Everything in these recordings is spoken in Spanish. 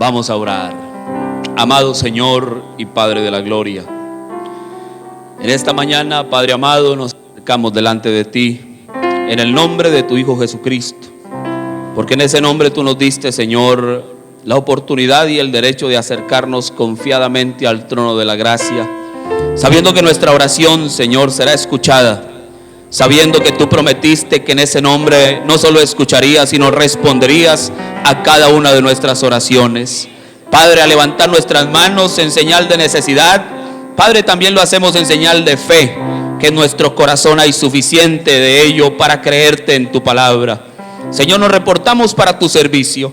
Vamos a orar. Amado Señor y Padre de la gloria, en esta mañana, Padre amado, nos acercamos delante de ti en el nombre de tu Hijo Jesucristo, porque en ese nombre tú nos diste, Señor, la oportunidad y el derecho de acercarnos confiadamente al trono de la gracia, sabiendo que nuestra oración, Señor, será escuchada, sabiendo que tú prometiste que en ese nombre no solo escucharías, sino responderías a cada una de nuestras oraciones. Padre, a levantar nuestras manos en señal de necesidad, Padre, también lo hacemos en señal de fe, que en nuestro corazón hay suficiente de ello para creerte en tu palabra. Señor, nos reportamos para tu servicio.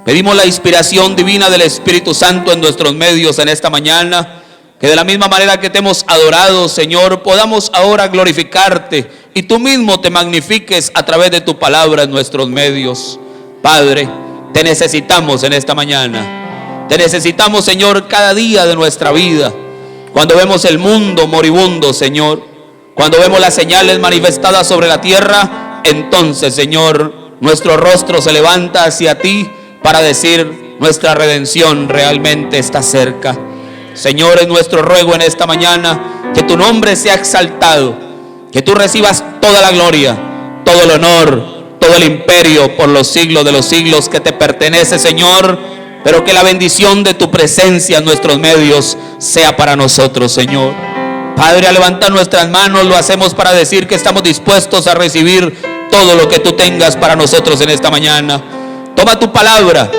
Pedimos la inspiración divina del Espíritu Santo en nuestros medios en esta mañana, que de la misma manera que te hemos adorado, Señor, podamos ahora glorificarte y tú mismo te magnifiques a través de tu palabra en nuestros medios. Padre, te necesitamos en esta mañana. Te necesitamos, Señor, cada día de nuestra vida. Cuando vemos el mundo moribundo, Señor, cuando vemos las señales manifestadas sobre la tierra, entonces, Señor, nuestro rostro se levanta hacia ti para decir: nuestra redención realmente está cerca. Señor, es nuestro ruego en esta mañana que tu nombre sea exaltado, que tú recibas toda la gloria, todo el honor, todo el imperio por los siglos de los siglos que te pertenece, Señor. Pero que la bendición de tu presencia en nuestros medios sea para nosotros, Señor. Padre, al levantar nuestras manos lo hacemos para decir que estamos dispuestos a recibir todo lo que tú tengas para nosotros en esta mañana. Toma tu palabra,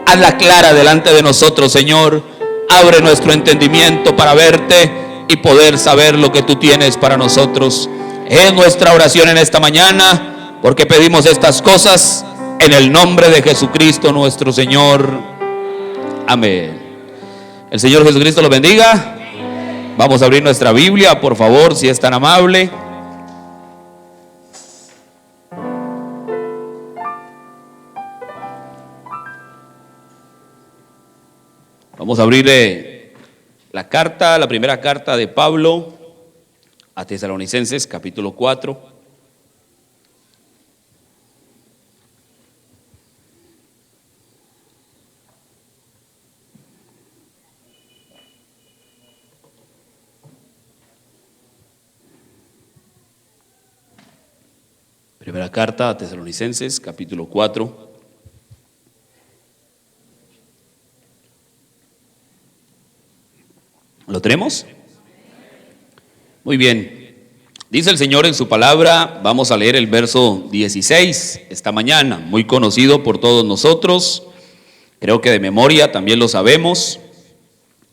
hazla clara delante de nosotros, Señor. Abre nuestro entendimiento para verte y poder saber lo que tú tienes para nosotros. Es nuestra oración en esta mañana, porque pedimos estas cosas en el nombre de Jesucristo nuestro Señor. Amén. El Señor Jesucristo los bendiga. Vamos a abrir nuestra Biblia, por favor, si es tan amable. Vamos a abrir la primera carta de Pablo a Tesalonicenses, capítulo 4. Primera carta a Tesalonicenses, capítulo 4. ¿Lo tenemos? Muy bien. Dice el Señor en su palabra, vamos a leer el verso 16 esta mañana, muy conocido por todos nosotros, creo que de memoria también lo sabemos.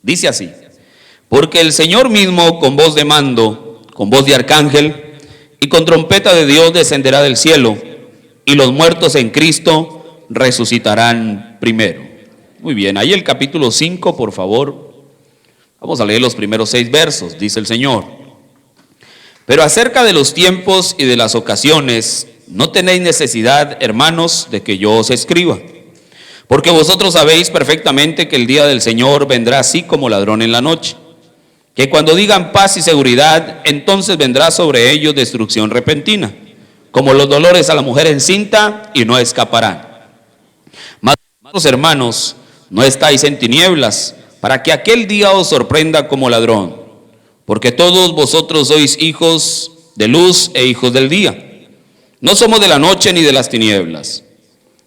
Dice así: porque el Señor mismo con voz de mando, con voz de arcángel y con trompeta de Dios descenderá del cielo, y los muertos en Cristo resucitarán primero. Muy bien, ahí el capítulo 5, por favor. Vamos a leer los primeros 6 versos. Dice el Señor: pero acerca de los tiempos y de las ocasiones, no tenéis necesidad, hermanos, de que yo os escriba, porque vosotros sabéis perfectamente que el día del Señor vendrá así como ladrón en la noche. Que cuando digan paz y seguridad, entonces vendrá sobre ellos destrucción repentina, como los dolores a la mujer encinta, y no escaparán. Mas vosotros, hermanos, no estáis en tinieblas, para que aquel día os sorprenda como ladrón, porque todos vosotros sois hijos de luz e hijos del día. No somos de la noche ni de las tinieblas.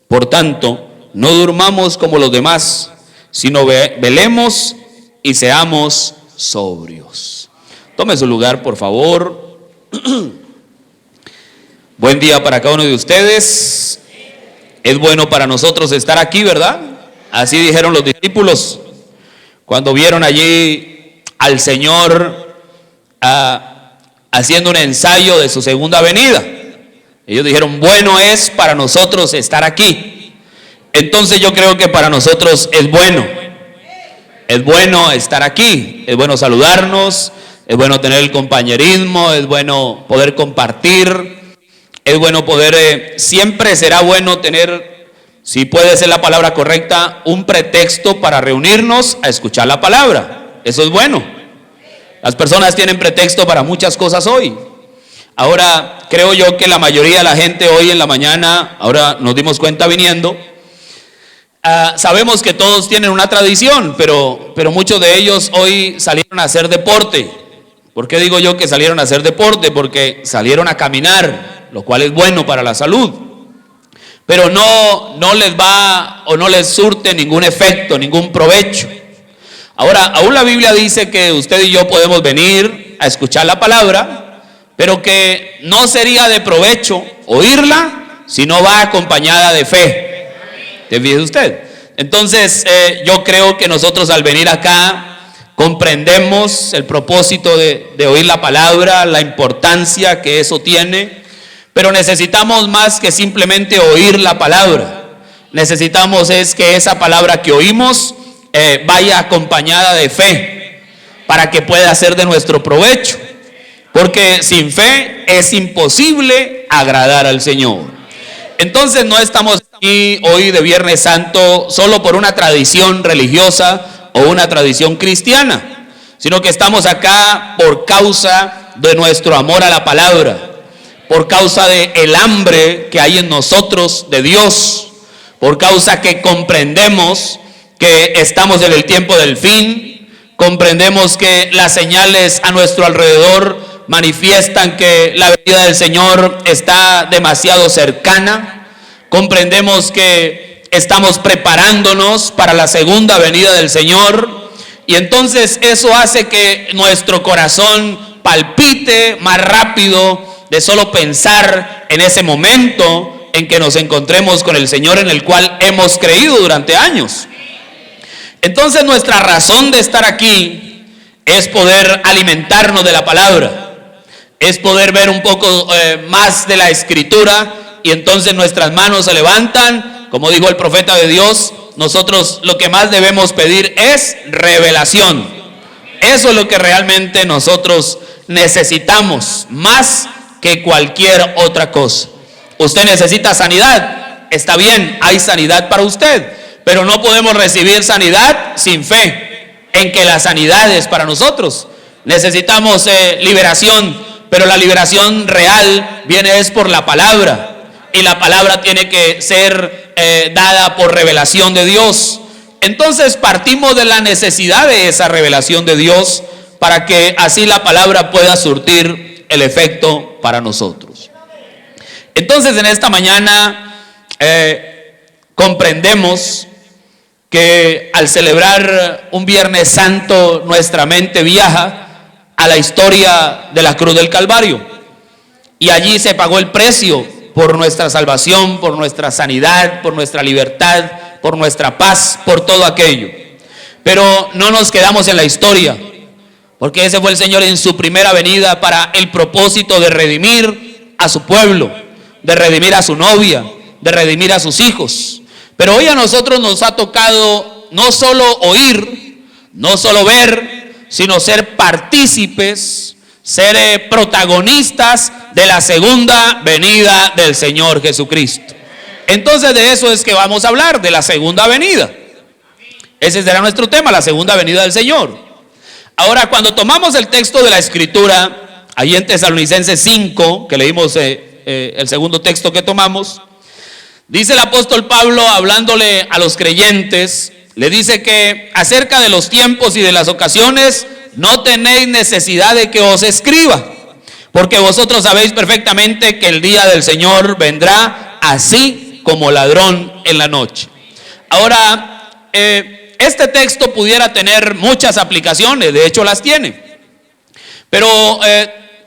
Por tanto, no durmamos como los demás, sino velemos y seamos sobrios. Tome su lugar, por favor. Buen día para cada uno de ustedes. Es bueno para nosotros estar aquí, ¿verdad? Así dijeron los discípulos cuando vieron allí al Señor haciendo un ensayo de su segunda venida. Ellos dijeron: bueno es para nosotros estar aquí. Entonces yo creo que para nosotros es bueno. Es bueno estar aquí, es bueno saludarnos, es bueno tener el compañerismo, es bueno poder compartir, es bueno poder, siempre será bueno tener, si puede ser la palabra correcta, un pretexto para reunirnos a escuchar la palabra. Eso es bueno. Las personas tienen pretexto para muchas cosas hoy. Ahora, creo yo que la mayoría de la gente hoy en la mañana, ahora nos dimos cuenta viniendo, sabemos que todos tienen una tradición, pero muchos de ellos hoy salieron a hacer deporte. ¿Por qué digo yo que salieron a hacer deporte? Porque salieron a caminar, lo cual es bueno para la salud. Pero no les va o no les surte ningún efecto, ningún provecho. Ahora, aún la Biblia dice que usted y yo podemos venir a escuchar la palabra, pero que no sería de provecho oírla si no va acompañada de fe. ¿Te fija usted? Entonces, yo creo que nosotros al venir acá comprendemos el propósito de oír la palabra, la importancia que eso tiene, pero necesitamos más que simplemente oír la palabra. Necesitamos es que esa palabra que oímos vaya acompañada de fe, para que pueda ser de nuestro provecho, porque sin fe es imposible agradar al Señor. Entonces no estamos aquí hoy de Viernes Santo solo por una tradición religiosa o una tradición cristiana, sino que estamos acá por causa de nuestro amor a la palabra, por causa de el hambre que hay en nosotros de Dios, por causa que comprendemos que estamos en el tiempo del fin, comprendemos que las señales a nuestro alrededor manifiestan que la venida del Señor está demasiado cercana, comprendemos que estamos preparándonos para la segunda venida del Señor, y entonces eso hace que nuestro corazón palpite más rápido de solo pensar en ese momento en que nos encontremos con el Señor, en el cual hemos creído durante años. Entonces nuestra razón de estar aquí es poder alimentarnos de la palabra, es poder ver un poco más de la Escritura, y entonces nuestras manos se levantan. Como dijo el profeta de Dios, nosotros lo que más debemos pedir es revelación. Eso es lo que realmente nosotros necesitamos, más que cualquier otra cosa. Usted necesita sanidad, está bien, hay sanidad para usted, pero no podemos recibir sanidad sin fe en que la sanidad es para nosotros. Necesitamos liberación, pero la liberación real viene es por la palabra, y la palabra tiene que ser dada por revelación de Dios. Entonces partimos de la necesidad de esa revelación de Dios, para que así la palabra pueda surtir el efecto para nosotros. Entonces en esta mañana comprendemos que al celebrar un Viernes Santo nuestra mente viaja a la historia de la cruz del Calvario, y allí se pagó el precio por nuestra salvación, por nuestra sanidad, por nuestra libertad, por nuestra paz, por todo aquello. Pero no nos quedamos en la historia, porque ese fue el Señor en su primera venida para el propósito de redimir a su pueblo, de redimir a su novia, de redimir a sus hijos. Pero hoy a nosotros nos ha tocado no solo oír, no solo ver, sino ser partícipes, ser protagonistas de la segunda venida del Señor Jesucristo. Entonces de eso es que vamos a hablar, de la segunda venida. Ese será nuestro tema, la segunda venida del Señor. Ahora, cuando tomamos el texto de la Escritura, ahí en Tesalonicenses 5, que leímos el segundo texto que tomamos, dice el apóstol Pablo, hablándole a los creyentes, le dice que acerca de los tiempos y de las ocasiones no tenéis necesidad de que os escriba, porque vosotros sabéis perfectamente que el día del Señor vendrá así como ladrón en la noche. Ahora, este texto pudiera tener muchas aplicaciones, de hecho las tiene, pero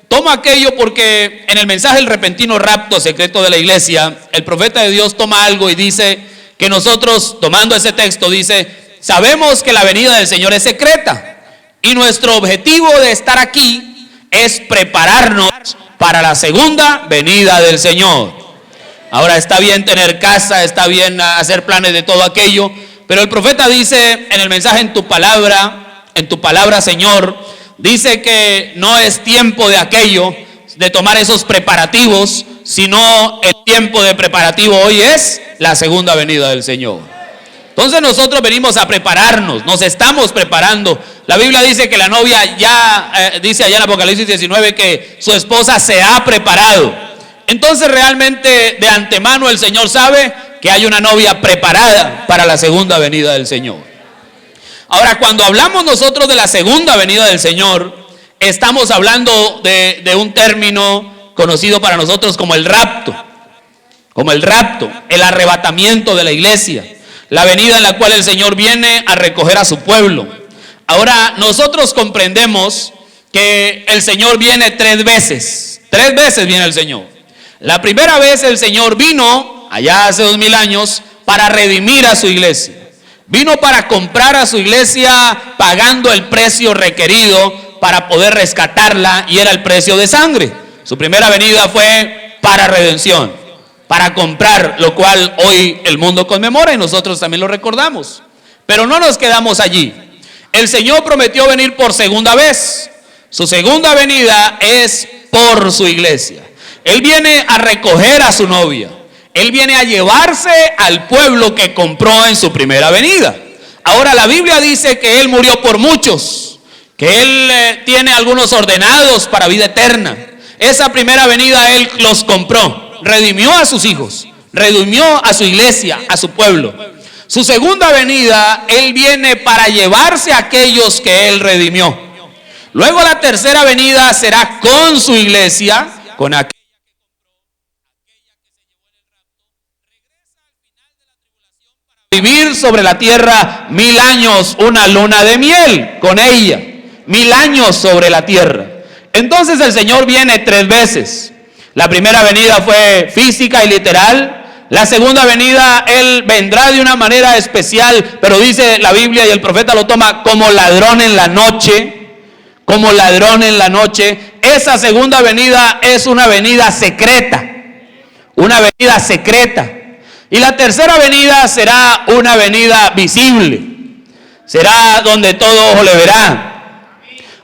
tomo aquello porque en el mensaje El repentino rapto secreto de la iglesia, el profeta de Dios toma algo y dice que nosotros, tomando ese texto, dice, sabemos que la venida del Señor es secreta, y nuestro objetivo de estar aquí es prepararnos para la segunda venida del Señor. Ahora, está bien tener casa, está bien hacer planes de todo aquello, pero el profeta dice en el mensaje en tu palabra, Señor, dice que no es tiempo de aquello, de tomar esos preparativos, sino el tiempo de preparativo hoy es la segunda venida del Señor. Entonces nosotros venimos a prepararnos, nos estamos preparando. La Biblia dice que la novia ya, dice allá en Apocalipsis 19 que su esposa se ha preparado. Entonces realmente de antemano el Señor sabe que hay una novia preparada para la segunda venida del Señor. Ahora, cuando hablamos nosotros de la segunda venida del Señor, estamos hablando de un término conocido para nosotros como el rapto, el arrebatamiento de la iglesia, la venida en la cual el Señor viene a recoger a su pueblo. Ahora, nosotros comprendemos que el Señor viene 3 veces. 3 veces viene el Señor. La primera vez el Señor vino, allá hace 2000 años, para redimir a su iglesia. Vino para comprar a su iglesia pagando el precio requerido para poder rescatarla, y era el precio de sangre. Su primera venida fue para redención, para comprar, lo cual hoy el mundo conmemora y nosotros también lo recordamos. Pero no nos quedamos allí. El Señor prometió venir por segunda vez. Su segunda venida es por su iglesia. Él viene a recoger a su novia. Él viene a llevarse al pueblo que compró en su primera venida. Ahora, la Biblia dice que Él murió por muchos, que Él tiene algunos ordenados para vida eterna. Esa primera venida Él los compró, redimió a sus hijos, redimió a su iglesia, a su pueblo. Su segunda venida, Él viene para llevarse a aquellos que Él redimió. Luego la tercera venida será con su iglesia, con aquellos vivir sobre la tierra 1000 años, una luna de miel con ella, 1000 años sobre la tierra. Entonces el Señor viene 3 veces. La primera venida fue física y literal. La segunda venida Él vendrá de una manera especial, pero dice la Biblia, y el profeta lo toma, como ladrón en la noche. Como ladrón en la noche. Esa segunda venida es una venida secreta. Una venida secreta. Y la tercera venida será una venida visible. Será donde todo ojo le verá.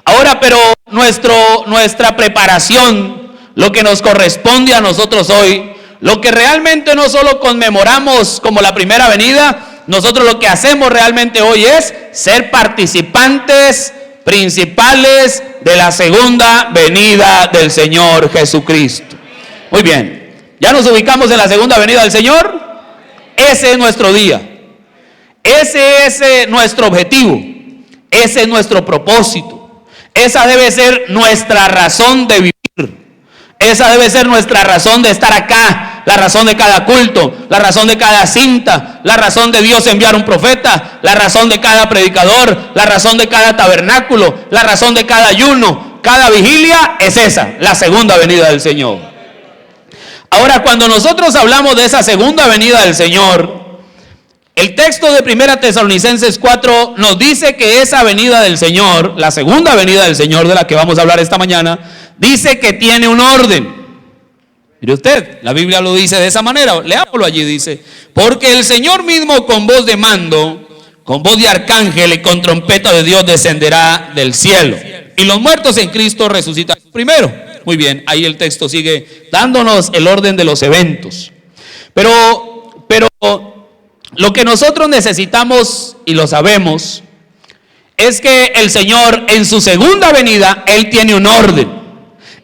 Ahora, pero nuestra preparación, lo que nos corresponde a nosotros hoy, lo que realmente no solo conmemoramos como la primera venida, nosotros lo que hacemos realmente hoy es ser participantes principales de la segunda venida del Señor Jesucristo. Muy bien, ¿ya nos ubicamos en la segunda venida del Señor? Ese es nuestro día, ese es nuestro objetivo, ese es nuestro propósito, esa debe ser nuestra razón de vivir, esa debe ser nuestra razón de estar acá, la razón de cada culto, la razón de cada cinta, la razón de Dios enviar un profeta, la razón de cada predicador, la razón de cada tabernáculo, la razón de cada ayuno, cada vigilia, es esa, la segunda venida del Señor. Ahora, cuando nosotros hablamos de esa segunda venida del Señor, el texto de 1 Tesalonicenses 4 nos dice que esa venida del Señor, la segunda venida del Señor de la que vamos a hablar esta mañana, dice que tiene un orden. Mire usted, la Biblia lo dice de esa manera, leámoslo allí, dice: porque el Señor mismo con voz de mando, con voz de arcángel y con trompeta de Dios descenderá del cielo, y los muertos en Cristo resucitan primero. Muy bien, ahí el texto sigue dándonos el orden de los eventos. Pero lo que nosotros necesitamos, y lo sabemos, es que el Señor en su segunda venida, Él tiene un orden.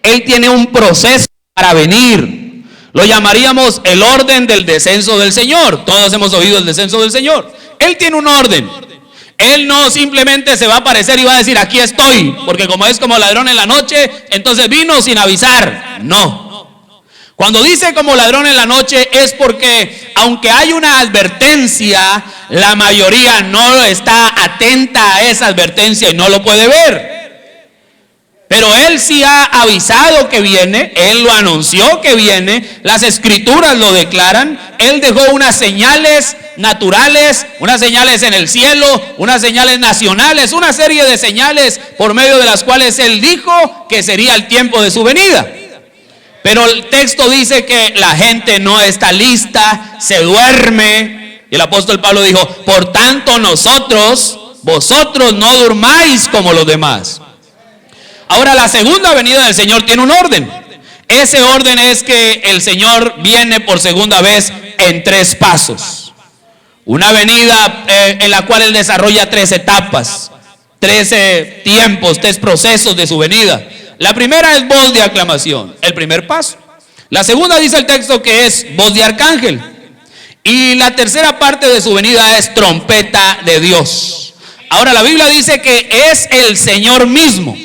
Él tiene un proceso para venir. Lo llamaríamos el orden del descenso del Señor. Todos hemos oído el descenso del Señor. Él tiene un orden. Él no simplemente se va a aparecer y va a decir: aquí estoy, porque como es como ladrón en la noche, entonces vino sin avisar. No. Cuando dice como ladrón en la noche es porque aunque hay una advertencia, la mayoría no está atenta a esa advertencia y no lo puede ver. Pero Él sí ha avisado que viene, Él lo anunció que viene, las escrituras lo declaran. Él dejó unas señales naturales, unas señales en el cielo, unas señales nacionales, una serie de señales por medio de las cuales Él dijo que sería el tiempo de su venida. Pero el texto dice que la gente no está lista, se duerme. Y el apóstol Pablo dijo: por tanto vosotros no durmáis como los demás. Ahora, la segunda venida del Señor tiene un orden. Ese orden es que el Señor viene por segunda vez en 3 pasos. Una venida en la cual Él desarrolla 3 etapas, 3 tiempos, 3 procesos de su venida. La primera es voz de aclamación, el primer paso. La segunda dice el texto que es voz de arcángel. Y la tercera parte de su venida es trompeta de Dios. Ahora la Biblia dice que es el Señor mismo.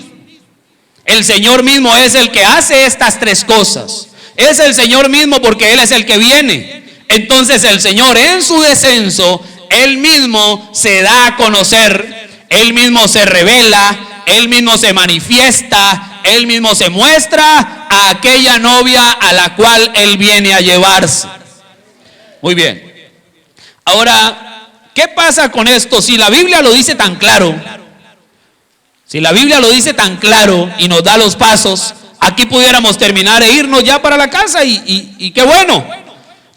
El Señor mismo es el que hace estas tres cosas. Es el Señor mismo porque Él es el que viene. Entonces el Señor en su descenso, Él mismo se da a conocer, Él mismo se revela, Él mismo se manifiesta, Él mismo se muestra a aquella novia a la cual Él viene a llevarse. Muy bien. Ahora, ¿qué pasa con esto? Si la Biblia lo dice tan claro, si la Biblia lo dice tan claro y nos da los pasos, aquí pudiéramos terminar e irnos ya para la casa y qué bueno.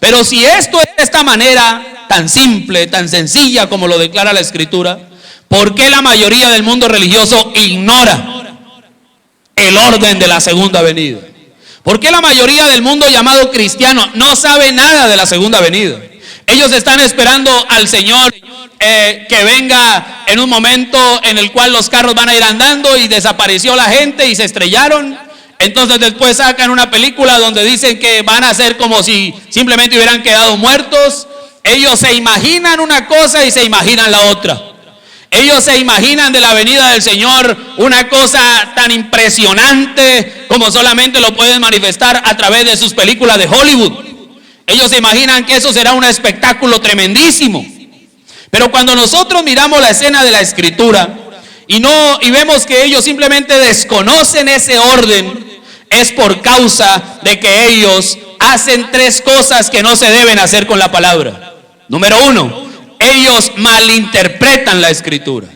Pero si esto es de esta manera tan simple, tan sencilla como lo declara la Escritura, ¿por qué la mayoría del mundo religioso ignora el orden de la segunda venida? ¿Por qué la mayoría del mundo llamado cristiano no sabe nada de la segunda venida? Ellos están esperando al Señor que venga en un momento en el cual los carros van a ir andando y desapareció la gente y se estrellaron. Entonces después sacan una película donde dicen que van a ser como si simplemente hubieran quedado muertos. Ellos se imaginan una cosa y se imaginan la otra. Ellos se imaginan de la venida del Señor una cosa tan impresionante como solamente lo pueden manifestar a través de sus películas de Hollywood. Ellos se imaginan que eso será un espectáculo tremendísimo. Pero cuando nosotros miramos la escena de la Escritura y vemos que ellos simplemente desconocen ese orden, es por causa de que ellos hacen tres cosas que no se deben hacer con la palabra. Número uno, ellos malinterpretan la Escritura.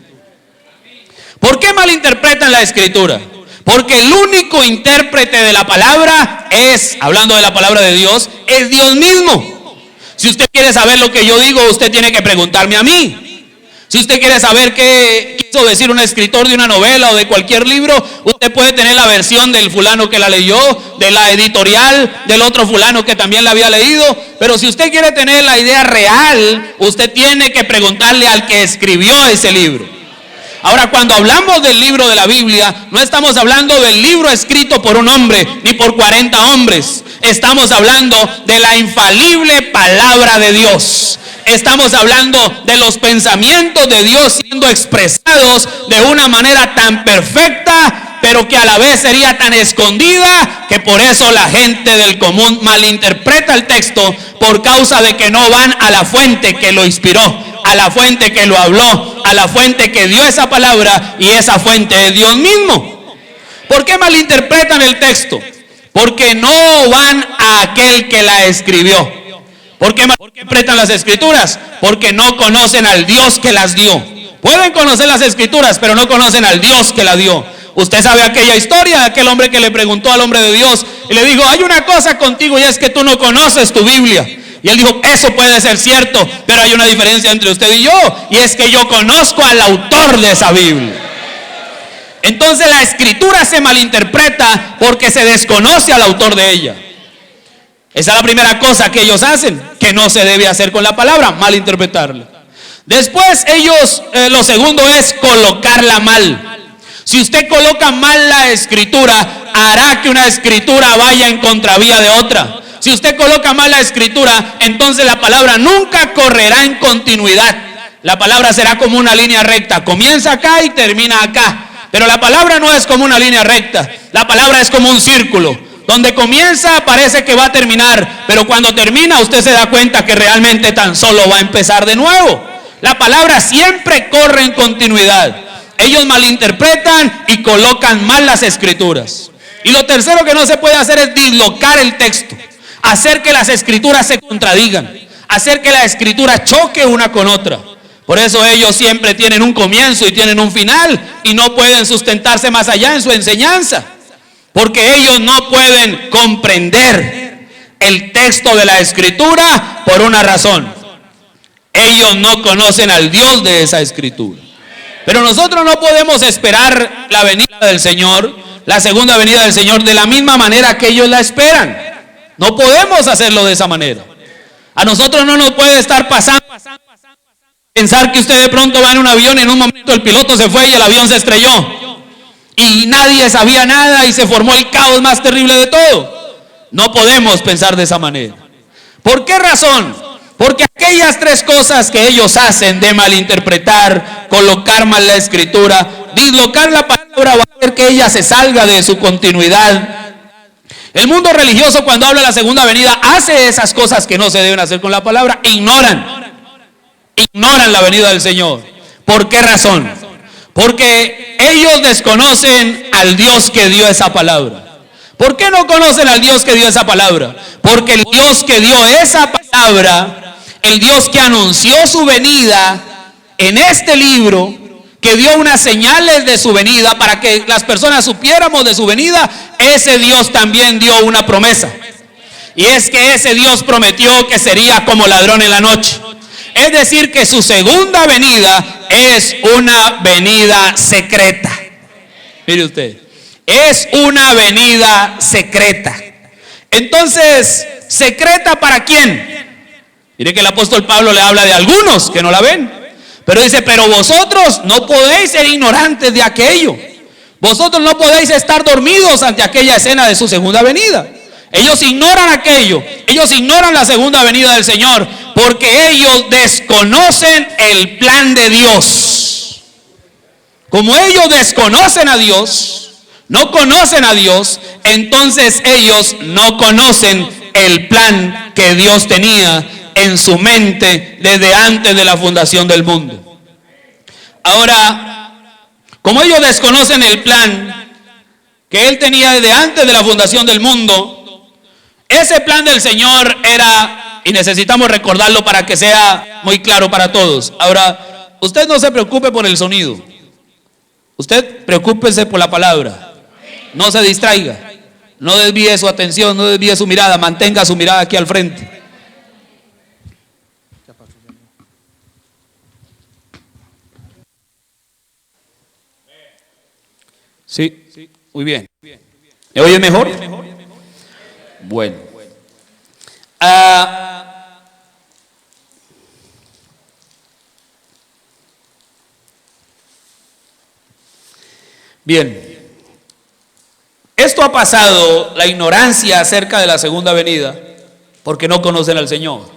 ¿Por qué malinterpretan la Escritura? Porque el único intérprete de la palabra es, hablando de la palabra de Dios, es Dios mismo. Si usted quiere saber lo que yo digo, usted tiene que preguntarme a mí. Si usted quiere saber qué quiso decir un escritor de una novela o de cualquier libro, usted puede tener la versión del fulano que la leyó, de la editorial, del otro fulano que también la había leído. Pero si usted quiere tener la idea real, usted tiene que preguntarle al que escribió ese libro. Ahora, cuando hablamos del libro de la Biblia, no estamos hablando del libro escrito por un hombre, ni por 40 hombres. Estamos hablando de la infalible palabra de Dios. Estamos hablando de los pensamientos de Dios siendo expresados de una manera tan perfecta, pero que a la vez sería tan escondida, que por eso la gente del común malinterpreta el texto por causa de que no van a la fuente que lo inspiró, a la fuente que lo habló, a la fuente que dio esa palabra, y esa fuente es Dios mismo. ¿Por qué malinterpretan el texto? Porque no van a aquel que la escribió. ¿Por qué malinterpretan las Escrituras? Porque no conocen al Dios que las dio. Pueden conocer las Escrituras, pero no conocen al Dios que la dio. Usted sabe aquella historia de aquel hombre que le preguntó al hombre de Dios y le dijo: hay una cosa contigo, y es que tú no conoces tu Biblia. Y él dijo: eso puede ser cierto, pero hay una diferencia entre usted y yo, y es que yo conozco al autor de esa Biblia. Entonces la Escritura se malinterpreta porque se desconoce al autor de ella. Esa es la primera cosa que ellos hacen, que no se debe hacer con la palabra, malinterpretarla. Después ellos, lo segundo es colocarla mal. Si usted coloca mal la Escritura, hará que una Escritura vaya en contravía de otra. Si usted coloca mal la Escritura, entonces la palabra nunca correrá en continuidad. La palabra será como una línea recta, comienza acá y termina acá. Pero la palabra no es como una línea recta, la palabra es como un círculo. Donde comienza parece que va a terminar, pero cuando termina usted se da cuenta que realmente tan solo va a empezar de nuevo. La palabra siempre corre en continuidad. Ellos malinterpretan y colocan mal las Escrituras. Y lo tercero que no se puede hacer es dislocar el texto, hacer que las Escrituras se contradigan, hacer que la Escritura choque una con otra. Por eso ellos siempre tienen un comienzo y tienen un final, y no pueden sustentarse más allá en su enseñanza. Porque ellos no pueden comprender el texto de la Escritura por una razón: ellos no conocen al Dios de esa Escritura. Pero nosotros no podemos esperar la venida del Señor, la segunda venida del Señor, de la misma manera que ellos la esperan. No podemos hacerlo de esa manera. A nosotros no nos puede estar pasando pensar que usted de pronto va en un avión y en un momento el piloto se fue y el avión se estrelló. Y nadie sabía nada y se formó el caos más terrible de todo. No podemos pensar de esa manera. ¿Por qué razón? Porque aquellas tres cosas que ellos hacen de malinterpretar, colocar mal la escritura, dislocar la palabra o hacer que ella se salga de su continuidad. El mundo religioso, cuando habla de la segunda venida, hace esas cosas que no se deben hacer con la palabra. Ignoran la venida del Señor. ¿Por qué razón? Porque ellos desconocen al Dios que dio esa palabra. ¿Por qué no conocen al Dios que dio esa palabra? Porque el Dios que dio esa palabra, el Dios que anunció su venida en este libro, que dio unas señales de su venida para que las personas supiéramos de su venida, ese Dios también dio una promesa. Y es que ese Dios prometió que sería como ladrón en la noche. Es decir, que su segunda venida es una venida secreta. Mire usted, es una venida secreta. Entonces, ¿secreta para quién? Mire que el apóstol Pablo le habla de algunos que no la ven. Pero dice, pero vosotros no podéis ser ignorantes de aquello. Vosotros no podéis estar dormidos ante aquella escena de su segunda venida. Ellos ignoran aquello. Ellos ignoran la segunda venida del Señor, porque ellos desconocen el plan de Dios. Como ellos desconocen a Dios, no conocen a Dios, entonces ellos no conocen el plan que Dios tenía en su mente desde antes de la fundación del mundo. Ahora, como ellos desconocen el plan que Él tenía desde antes de la fundación del mundo, ese plan del Señor era, y necesitamos recordarlo para que sea muy claro para todos. Ahora, usted no se preocupe por el sonido, usted preocúpese por la palabra. No se distraiga, no desvíe su atención, no desvíe su mirada, mantenga su mirada aquí al frente. Sí, muy bien. ¿Me oye mejor? Bueno. Bien. Esto ha pasado, la ignorancia acerca de la segunda venida, porque no conocen al Señor.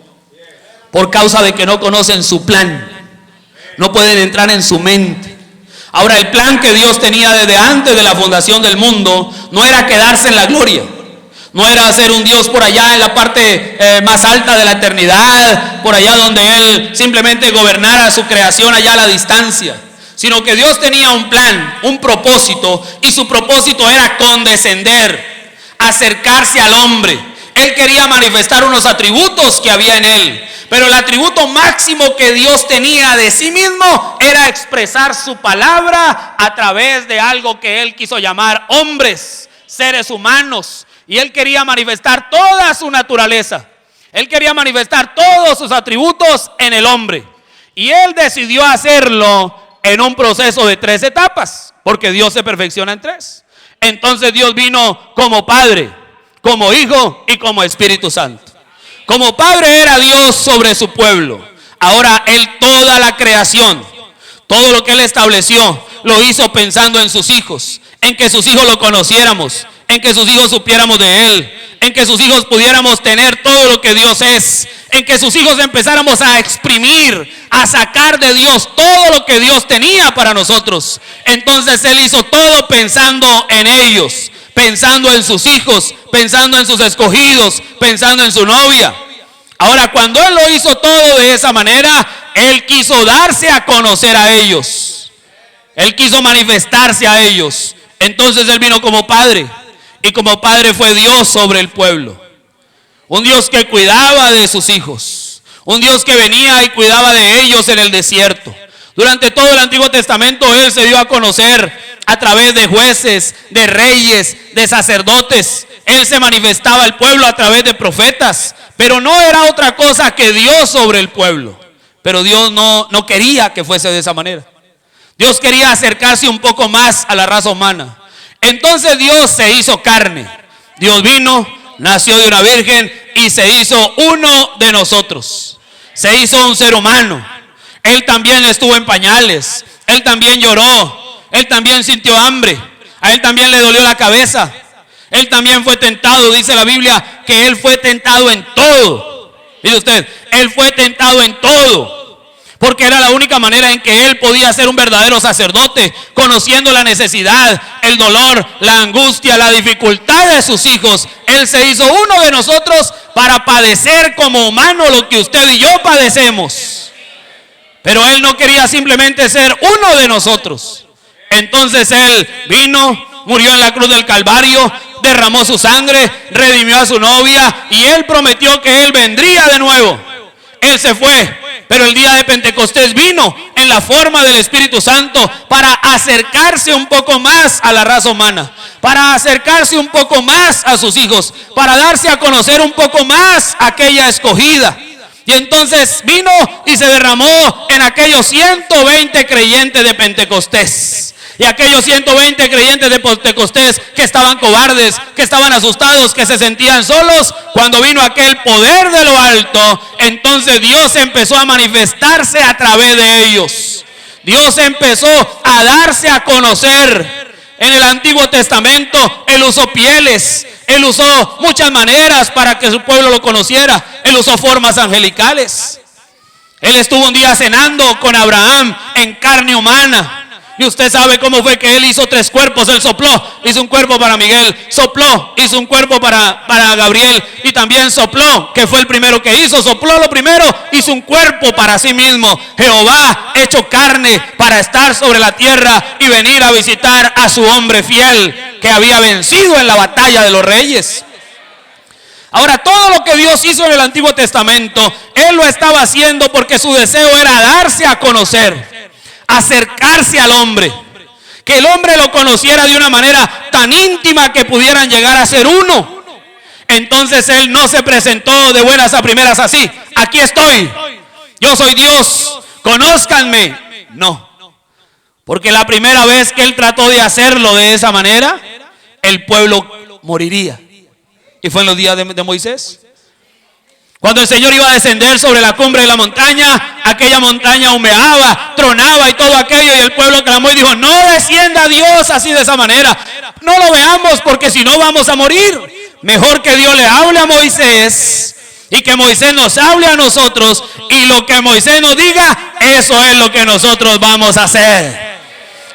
Por causa de que no conocen su plan. No pueden entrar en su mente. Ahora, el plan que Dios tenía desde antes de la fundación del mundo no era quedarse en la gloria, no era ser un Dios por allá en la parte más alta de la eternidad, por allá donde Él simplemente gobernara su creación allá a la distancia, sino que Dios tenía un plan, un propósito, y su propósito era condescender, acercarse al hombre. Él quería manifestar unos atributos que había en Él. Pero el atributo máximo que Dios tenía de sí mismo era expresar su palabra a través de algo que Él quiso llamar hombres, seres humanos. Y Él quería manifestar toda su naturaleza. Él quería manifestar todos sus atributos en el hombre. Y Él decidió hacerlo en un proceso de 3 etapas, porque Dios se perfecciona en 3. Entonces Dios vino como Padre, como Hijo y como Espíritu Santo. Como Padre era Dios sobre su pueblo. Ahora Él toda la creación, todo lo que Él estableció, lo hizo pensando en sus hijos, en que sus hijos lo conociéramos, en que sus hijos supiéramos de Él, en que sus hijos pudiéramos tener todo lo que Dios es, en que sus hijos empezáramos a exprimir, a sacar de Dios todo lo que Dios tenía para nosotros. Entonces Él hizo todo pensando en ellos, pensando en sus hijos, pensando en sus escogidos, pensando en su novia. Ahora, cuando Él lo hizo todo de esa manera, Él quiso darse a conocer a ellos. Él quiso manifestarse a ellos. Entonces Él vino como Padre, y como Padre fue Dios sobre el pueblo. Un Dios que cuidaba de sus hijos, un Dios que venía y cuidaba de ellos en el desierto. Durante todo el Antiguo Testamento Él se dio a conocer a través de jueces, de reyes, de sacerdotes. Él se manifestaba al pueblo a través de profetas, pero no era otra cosa que Dios sobre el pueblo. Pero Dios no quería que fuese de esa manera. Dios quería acercarse un poco más a la raza humana. Entonces Dios se hizo carne. Dios vino, nació de una virgen y se hizo uno de nosotros. Se hizo un ser humano. Él también estuvo en pañales. Él también lloró. Él también sintió hambre. A Él también le dolió la cabeza. Él también fue tentado. Dice la Biblia que Él fue tentado en todo. Dice usted, él fue tentado en todo, porque era la única manera en que él podía ser un verdadero sacerdote, conociendo la necesidad, el dolor, la angustia, la dificultad de sus hijos. Él se hizo uno de nosotros para padecer como humano lo que usted y yo padecemos. Pero él no quería simplemente ser uno de nosotros. Entonces él vino, murió en la cruz del Calvario, derramó su sangre, redimió a su novia y él prometió que él vendría de nuevo. Él se fue, pero el día de Pentecostés vino en la forma del Espíritu Santo para acercarse un poco más a la raza humana, para acercarse un poco más a sus hijos, para darse a conocer un poco más a aquella escogida. Y entonces vino y se derramó en aquellos 120 creyentes de Pentecostés. Y aquellos 120 creyentes de Pentecostés que estaban cobardes, que estaban asustados, que se sentían solos, cuando vino aquel poder de lo alto, entonces Dios empezó a manifestarse a través de ellos. Dios empezó a darse a conocer. En el Antiguo Testamento Él usó pieles, Él usó muchas maneras para que su pueblo lo conociera. Él usó formas angelicales. Él estuvo un día cenando con Abraham en carne humana. Y usted sabe cómo fue que él hizo 3 cuerpos. Él sopló, hizo un cuerpo para Miguel, sopló, hizo un cuerpo para Gabriel, y también sopló, que fue el primero que hizo, sopló lo primero, hizo un cuerpo para sí mismo. Jehová hecho carne para estar sobre la tierra y venir a visitar a su hombre fiel que había vencido en la batalla de los reyes. Ahora, todo lo que Dios hizo en el Antiguo Testamento, Él lo estaba haciendo porque su deseo era darse a conocer, acercarse al hombre, que el hombre lo conociera de una manera tan íntima que pudieran llegar a ser uno. Entonces Él no se presentó de buenas a primeras así: aquí estoy, yo soy Dios, conózcanme. No, porque la primera vez que Él trató de hacerlo de esa manera, el pueblo moriría. Y fue en los días de Moisés, cuando el Señor iba a descender sobre la cumbre de la montaña. Aquella montaña humeaba, tronaba y todo aquello, y el pueblo clamó y dijo: no descienda Dios así de esa manera, no lo veamos, porque si no vamos a morir. Mejor que Dios le hable a Moisés y que Moisés nos hable a nosotros, y lo que Moisés nos diga, eso es lo que nosotros vamos a hacer.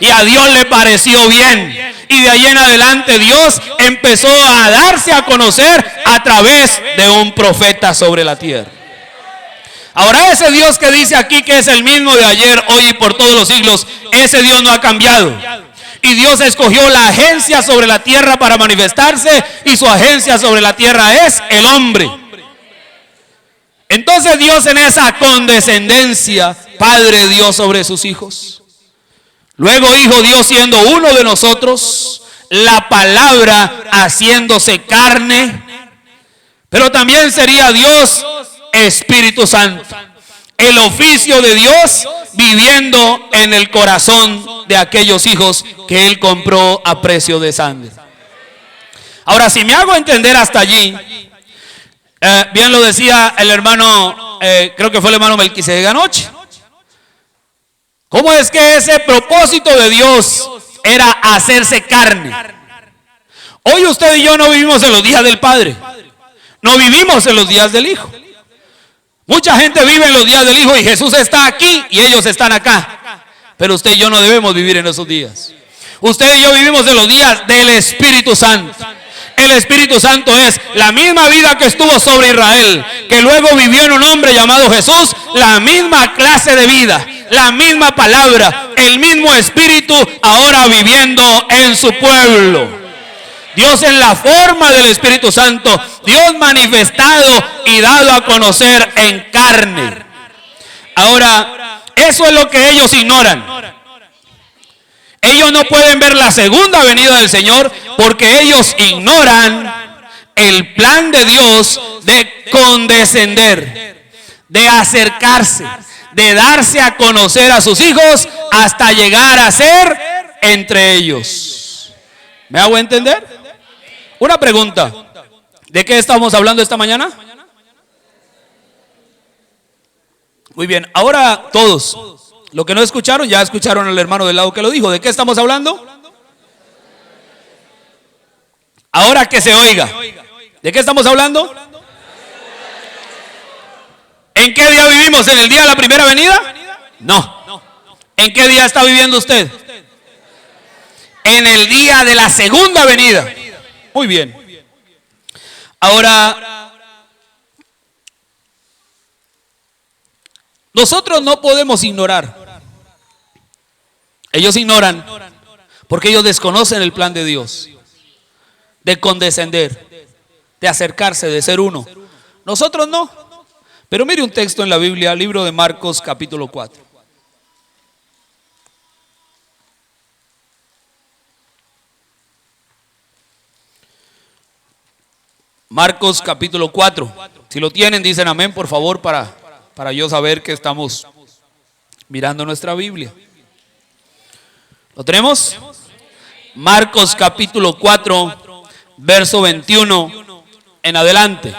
Y a Dios le pareció bien. Y de ahí en adelante Dios empezó a darse a conocer a través de un profeta sobre la tierra. Ahora, ese Dios que dice aquí que es el mismo de ayer, hoy y por todos los siglos, ese Dios no ha cambiado. Y Dios escogió la agencia sobre la tierra para manifestarse, y su agencia sobre la tierra es el hombre. Entonces Dios, en esa condescendencia, Padre Dios sobre sus hijos. Luego Hijo Dios siendo uno de nosotros, la palabra haciéndose carne, pero también sería Dios Espíritu Santo, el oficio de Dios viviendo en el corazón de aquellos hijos que Él compró a precio de sangre. Ahora, si me hago entender hasta allí, bien lo decía el hermano, creo que fue el hermano Melquisedec anoche. ¿Cómo es que ese propósito de Dios era hacerse carne? Hoy usted y yo no vivimos en los días del Padre, no vivimos en los días del Hijo. Mucha gente vive en los días del Hijo y Jesús está aquí y ellos están acá. Pero usted y yo no debemos vivir en esos días. Usted y yo vivimos en los días del Espíritu Santo. El Espíritu Santo es la misma vida que estuvo sobre Israel, que luego vivió en un hombre llamado Jesús, la misma clase de vida, la misma palabra, el mismo Espíritu ahora viviendo en su pueblo. Dios en la forma del Espíritu Santo, Dios manifestado y dado a conocer en carne. Ahora, eso es lo que ellos ignoran. Ellos no pueden ver la segunda venida del Señor porque ellos ignoran el plan de Dios de condescender, de acercarse, de darse a conocer a sus hijos hasta llegar a ser entre ellos. ¿Me hago entender? Una pregunta: ¿de qué estamos hablando esta mañana? Muy bien, ahora todos, lo que no escucharon, ya escucharon al hermano del lado que lo dijo. ¿De qué estamos hablando? Ahora que se oiga. ¿De qué estamos hablando? ¿En qué día vivimos? ¿En el día de la primera venida? No. ¿En qué día está viviendo usted? En el día de la segunda venida. Muy bien. Ahora, nosotros no podemos ignorar. Ellos ignoran porque ellos desconocen el plan de Dios, de condescender, de acercarse, de ser uno. Nosotros no. Pero mire un texto en la Biblia, libro de Marcos, capítulo 4. Marcos, capítulo 4. Si lo tienen, dicen amén, por favor, para yo saber que estamos mirando nuestra Biblia. ¿Lo tenemos? Marcos, capítulo 4, verso 21 en adelante.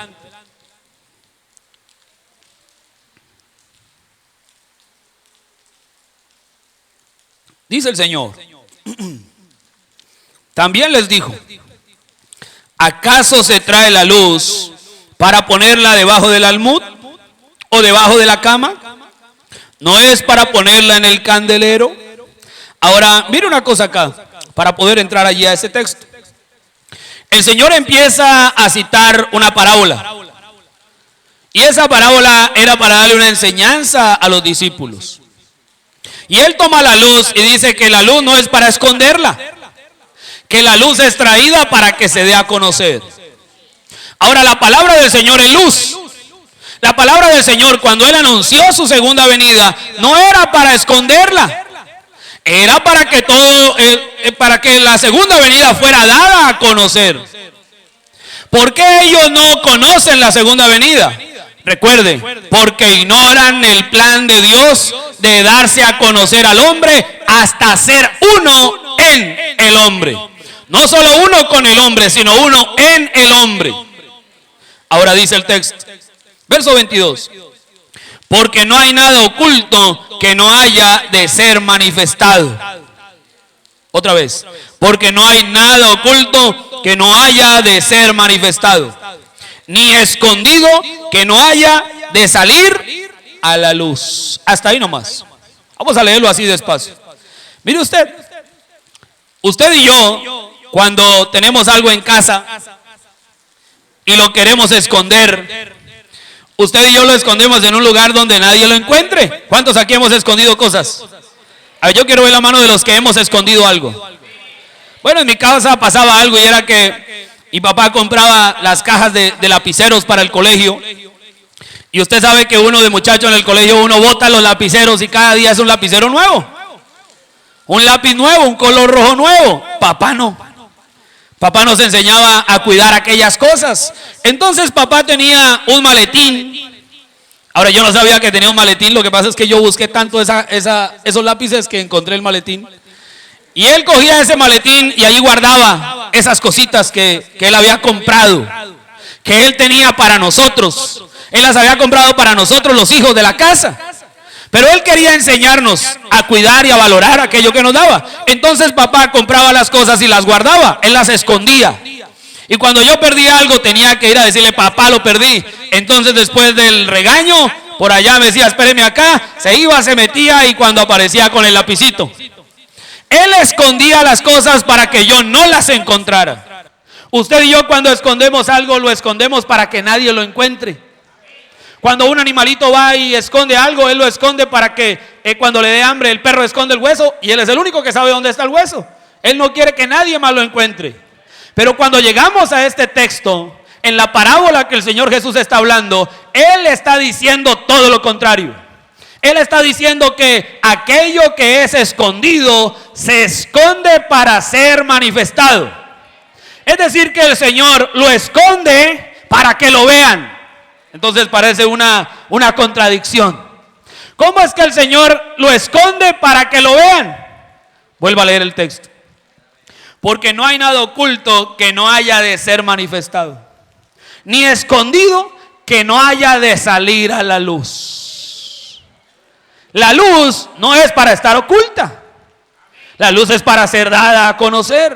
Dice el Señor, también les dijo, ¿acaso se trae la luz para ponerla debajo del almud o debajo de la cama? ¿No es para ponerla en el candelero? Ahora, mire una cosa acá, para poder entrar allí a ese texto. El Señor empieza a citar una parábola. Y esa parábola era para darle una enseñanza a los discípulos. Y Él toma la luz y dice que la luz no es para esconderla, que la luz es traída para que se dé a conocer. Ahora, la palabra del Señor es luz. La palabra del Señor, cuando Él anunció su segunda venida, no era para esconderla, era para que para que la segunda venida fuera dada a conocer. ¿Por qué ellos no conocen la segunda venida? Recuerde, porque ignoran el plan de Dios de darse a conocer al hombre hasta ser uno en el hombre. No solo uno con el hombre, sino uno en el hombre. Ahora dice el texto, verso 22. Porque no hay nada oculto que no haya de ser manifestado. Otra vez, porque no hay nada oculto que no haya de ser manifestado, ni escondido que no haya de salir a la luz. Hasta ahí nomás. Vamos a leerlo así despacio. Mire usted y yo, cuando tenemos algo en casa y lo queremos esconder, usted y yo lo escondemos en un lugar donde nadie lo encuentre. ¿Cuántos aquí hemos escondido cosas? A ver, yo quiero ver la mano de los que hemos escondido algo. Bueno, en mi casa pasaba algo y era que mi papá compraba las cajas de lapiceros para el colegio. Y usted sabe que uno de muchacho en el colegio, uno bota los lapiceros y cada día es un lapicero nuevo. Un lápiz nuevo, un color rojo nuevo. Papá no. Papá nos enseñaba a cuidar aquellas cosas. Entonces papá tenía un maletín. Ahora yo no sabía que tenía un maletín. Lo que pasa es que yo busqué tanto esos lápices que encontré el maletín. Y él cogía ese maletín y ahí guardaba esas cositas que él había comprado, que él tenía para nosotros. Él las había comprado para nosotros, los hijos de la casa. Pero él quería enseñarnos a cuidar y a valorar aquello que nos daba. Entonces papá compraba las cosas y las guardaba. Él las escondía. Y cuando yo perdía algo tenía que ir a decirle, papá, lo perdí. Entonces después del regaño, por allá me decía, espéreme acá. Se iba, se metía y cuando aparecía con el lapicito. Él escondía las cosas para que yo no las encontrara. Usted y yo cuando escondemos algo, lo escondemos para que nadie lo encuentre. Cuando un animalito va y esconde algo, él lo esconde para que cuando le dé hambre el perro esconde el hueso y él es el único que sabe dónde está el hueso. Él no quiere que nadie más lo encuentre. Pero cuando llegamos a este texto, en la parábola que el Señor Jesús está hablando, Él está diciendo todo lo contrario. Él está diciendo que aquello que es escondido se esconde para ser manifestado. Es decir, que el Señor lo esconde para que lo vean. Entonces parece una contradicción. ¿Cómo es que el Señor lo esconde para que lo vean? Vuelva a leer el texto. Porque no hay nada oculto que no haya de ser manifestado, ni escondido que no haya de salir a la luz. La luz no es para estar oculta. La luz es para ser dada a conocer.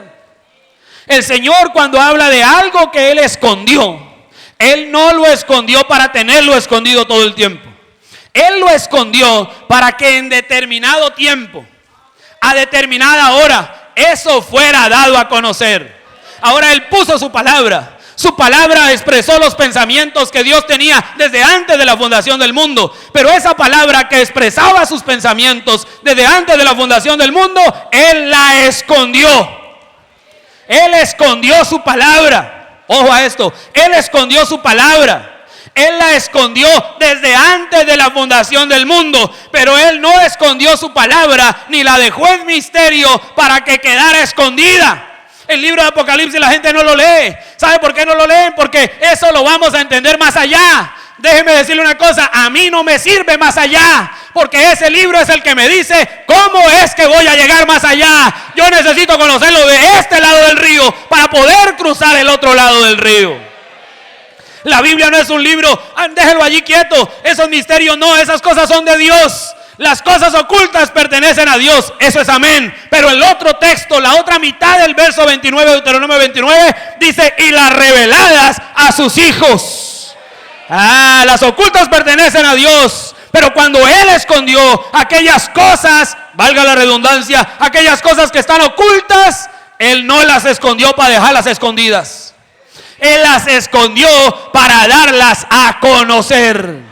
El Señor, cuando habla de algo que Él escondió, Él no lo escondió para tenerlo escondido todo el tiempo. Él lo escondió para que en determinado tiempo, a determinada hora, eso fuera dado a conocer. Ahora Él puso su palabra. Su palabra expresó los pensamientos que Dios tenía desde antes de la fundación del mundo. Pero esa palabra que expresaba sus pensamientos desde antes de la fundación del mundo, Él la escondió. Él escondió su palabra. Ojo a esto, Él escondió su palabra. Él la escondió desde antes de la fundación del mundo. Pero Él no escondió su palabra ni la dejó en misterio para que quedara escondida. El libro de Apocalipsis la gente no lo lee. ¿Sabe por qué no lo leen? Porque eso lo vamos a entender más allá. Déjeme decirle una cosa, a mí no me sirve más allá, porque ese libro es el que me dice cómo es que voy a llegar más allá. Yo necesito conocerlo de este lado del río para poder cruzar el otro lado del río. La Biblia no es un libro, déjelo allí quieto, esos misterios no, esas cosas son de Dios. Las cosas ocultas pertenecen a Dios, eso es amén. Pero el otro texto, la otra mitad del verso 29, Deuteronomio 29, dice: y las reveladas a sus hijos. Las ocultas pertenecen a Dios. Pero cuando Él escondió aquellas cosas, valga la redundancia, aquellas cosas que están ocultas, Él no las escondió para dejarlas escondidas. Él las escondió para darlas a conocer.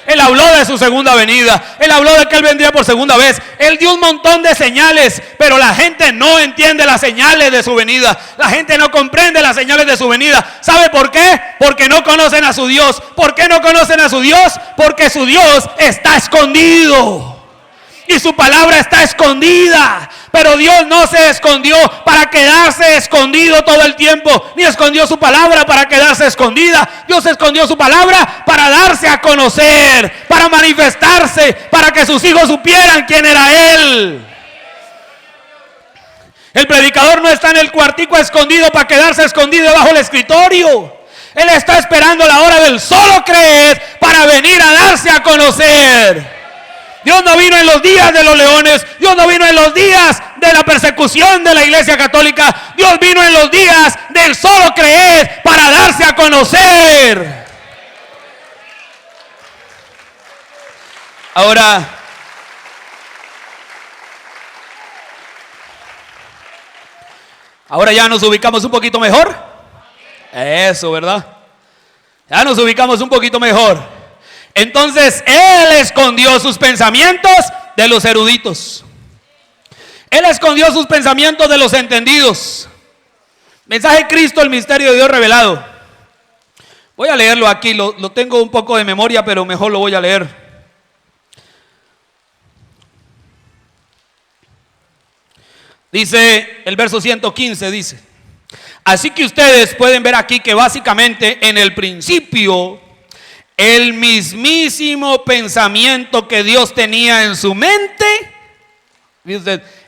Él habló de su segunda venida. Él habló de que Él vendría por segunda vez. Él dio un montón de señales, pero la gente no entiende las señales de su venida. La gente no comprende las señales de su venida. ¿Sabe por qué? Porque no conocen a su Dios. ¿Por qué no conocen a su Dios? Porque su Dios está escondido. Y su palabra está escondida. Pero Dios no se escondió para quedarse escondido todo el tiempo, ni escondió su palabra para quedarse escondida. Dios escondió su palabra para darse a conocer, para manifestarse, para que sus hijos supieran quién era Él. El predicador no está en el cuartico escondido para quedarse escondido debajo del escritorio. Él está esperando la hora del solo creer para venir a darse a conocer. Dios no vino en los días de los leones. Dios no vino en los días de la persecución de la iglesia católica. Dios vino en los días del solo creer para darse a conocer. Ahora ya nos ubicamos un poquito mejor. Eso, ¿verdad? Ya nos ubicamos un poquito mejor. Entonces Él escondió sus pensamientos de los eruditos. Él escondió sus pensamientos de los entendidos. Mensaje Cristo, el misterio de Dios revelado. Voy a leerlo aquí, lo tengo un poco de memoria, pero mejor lo voy a leer. Dice el verso 115, dice: así que ustedes pueden ver aquí que básicamente en el principio el mismísimo pensamiento que Dios tenía en su mente,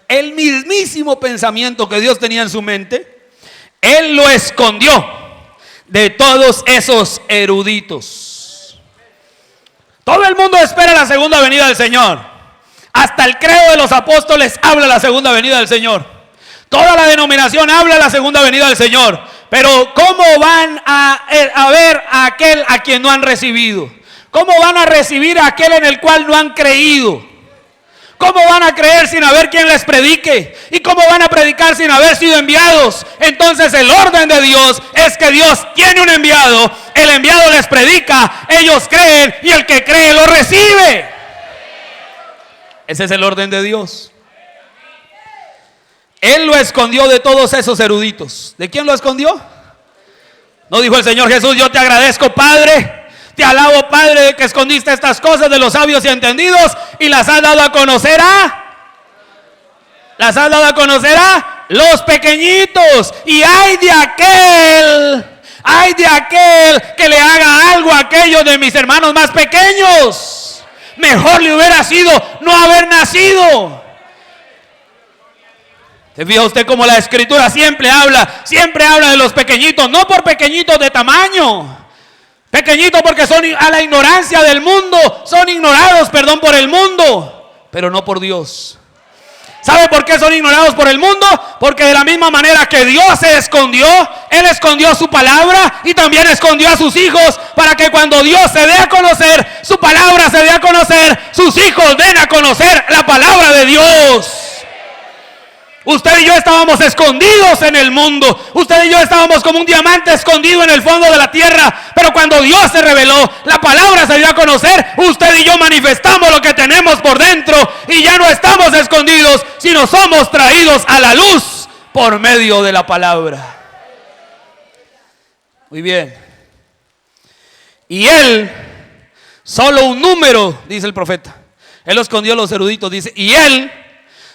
el mismísimo pensamiento que Dios tenía en su mente, Él lo escondió de todos esos eruditos. Todo el mundo espera la segunda venida del Señor. Hasta el credo de los apóstoles habla la segunda venida del Señor. Toda la denominación habla la segunda venida del Señor. Pero ¿cómo van a ver a aquel a quien no han recibido? ¿Cómo van a recibir a aquel en el cual no han creído? ¿Cómo van a creer sin haber quien les predique? ¿Y cómo van a predicar sin haber sido enviados? Entonces el orden de Dios es que Dios tiene un enviado, el enviado les predica, ellos creen y el que cree lo recibe. Ese es el orden de Dios. Él lo escondió de todos esos eruditos. ¿De quién lo escondió? No dijo el Señor Jesús: yo te agradezco, Padre, te alabo, Padre, de que escondiste estas cosas de los sabios y entendidos y las has dado a conocer a los pequeñitos. Y ay de aquel que le haga algo a aquellos de mis hermanos más pequeños. Mejor le hubiera sido no haber nacido. ¿Se fija usted cómo la Escritura siempre habla de los pequeñitos? No por pequeñitos de tamaño, pequeñitos porque son a la ignorancia del mundo, son ignorados, por el mundo, pero no por Dios. ¿Sabe por qué son ignorados por el mundo? Porque de la misma manera que Dios se escondió, Él escondió su palabra y también escondió a sus hijos, para que cuando Dios se dé a conocer, su palabra se dé a conocer, sus hijos den a conocer la palabra de Dios. Usted y yo estábamos escondidos en el mundo. Usted y yo estábamos como un diamante escondido en el fondo de la tierra. Pero cuando Dios se reveló, la palabra se dio a conocer, usted y yo manifestamos lo que tenemos por dentro. Y ya no estamos escondidos, sino somos traídos a la luz por medio de la palabra. Muy bien. Y Él, solo un número, dice el profeta. Él lo escondió a los eruditos, dice. Y Él,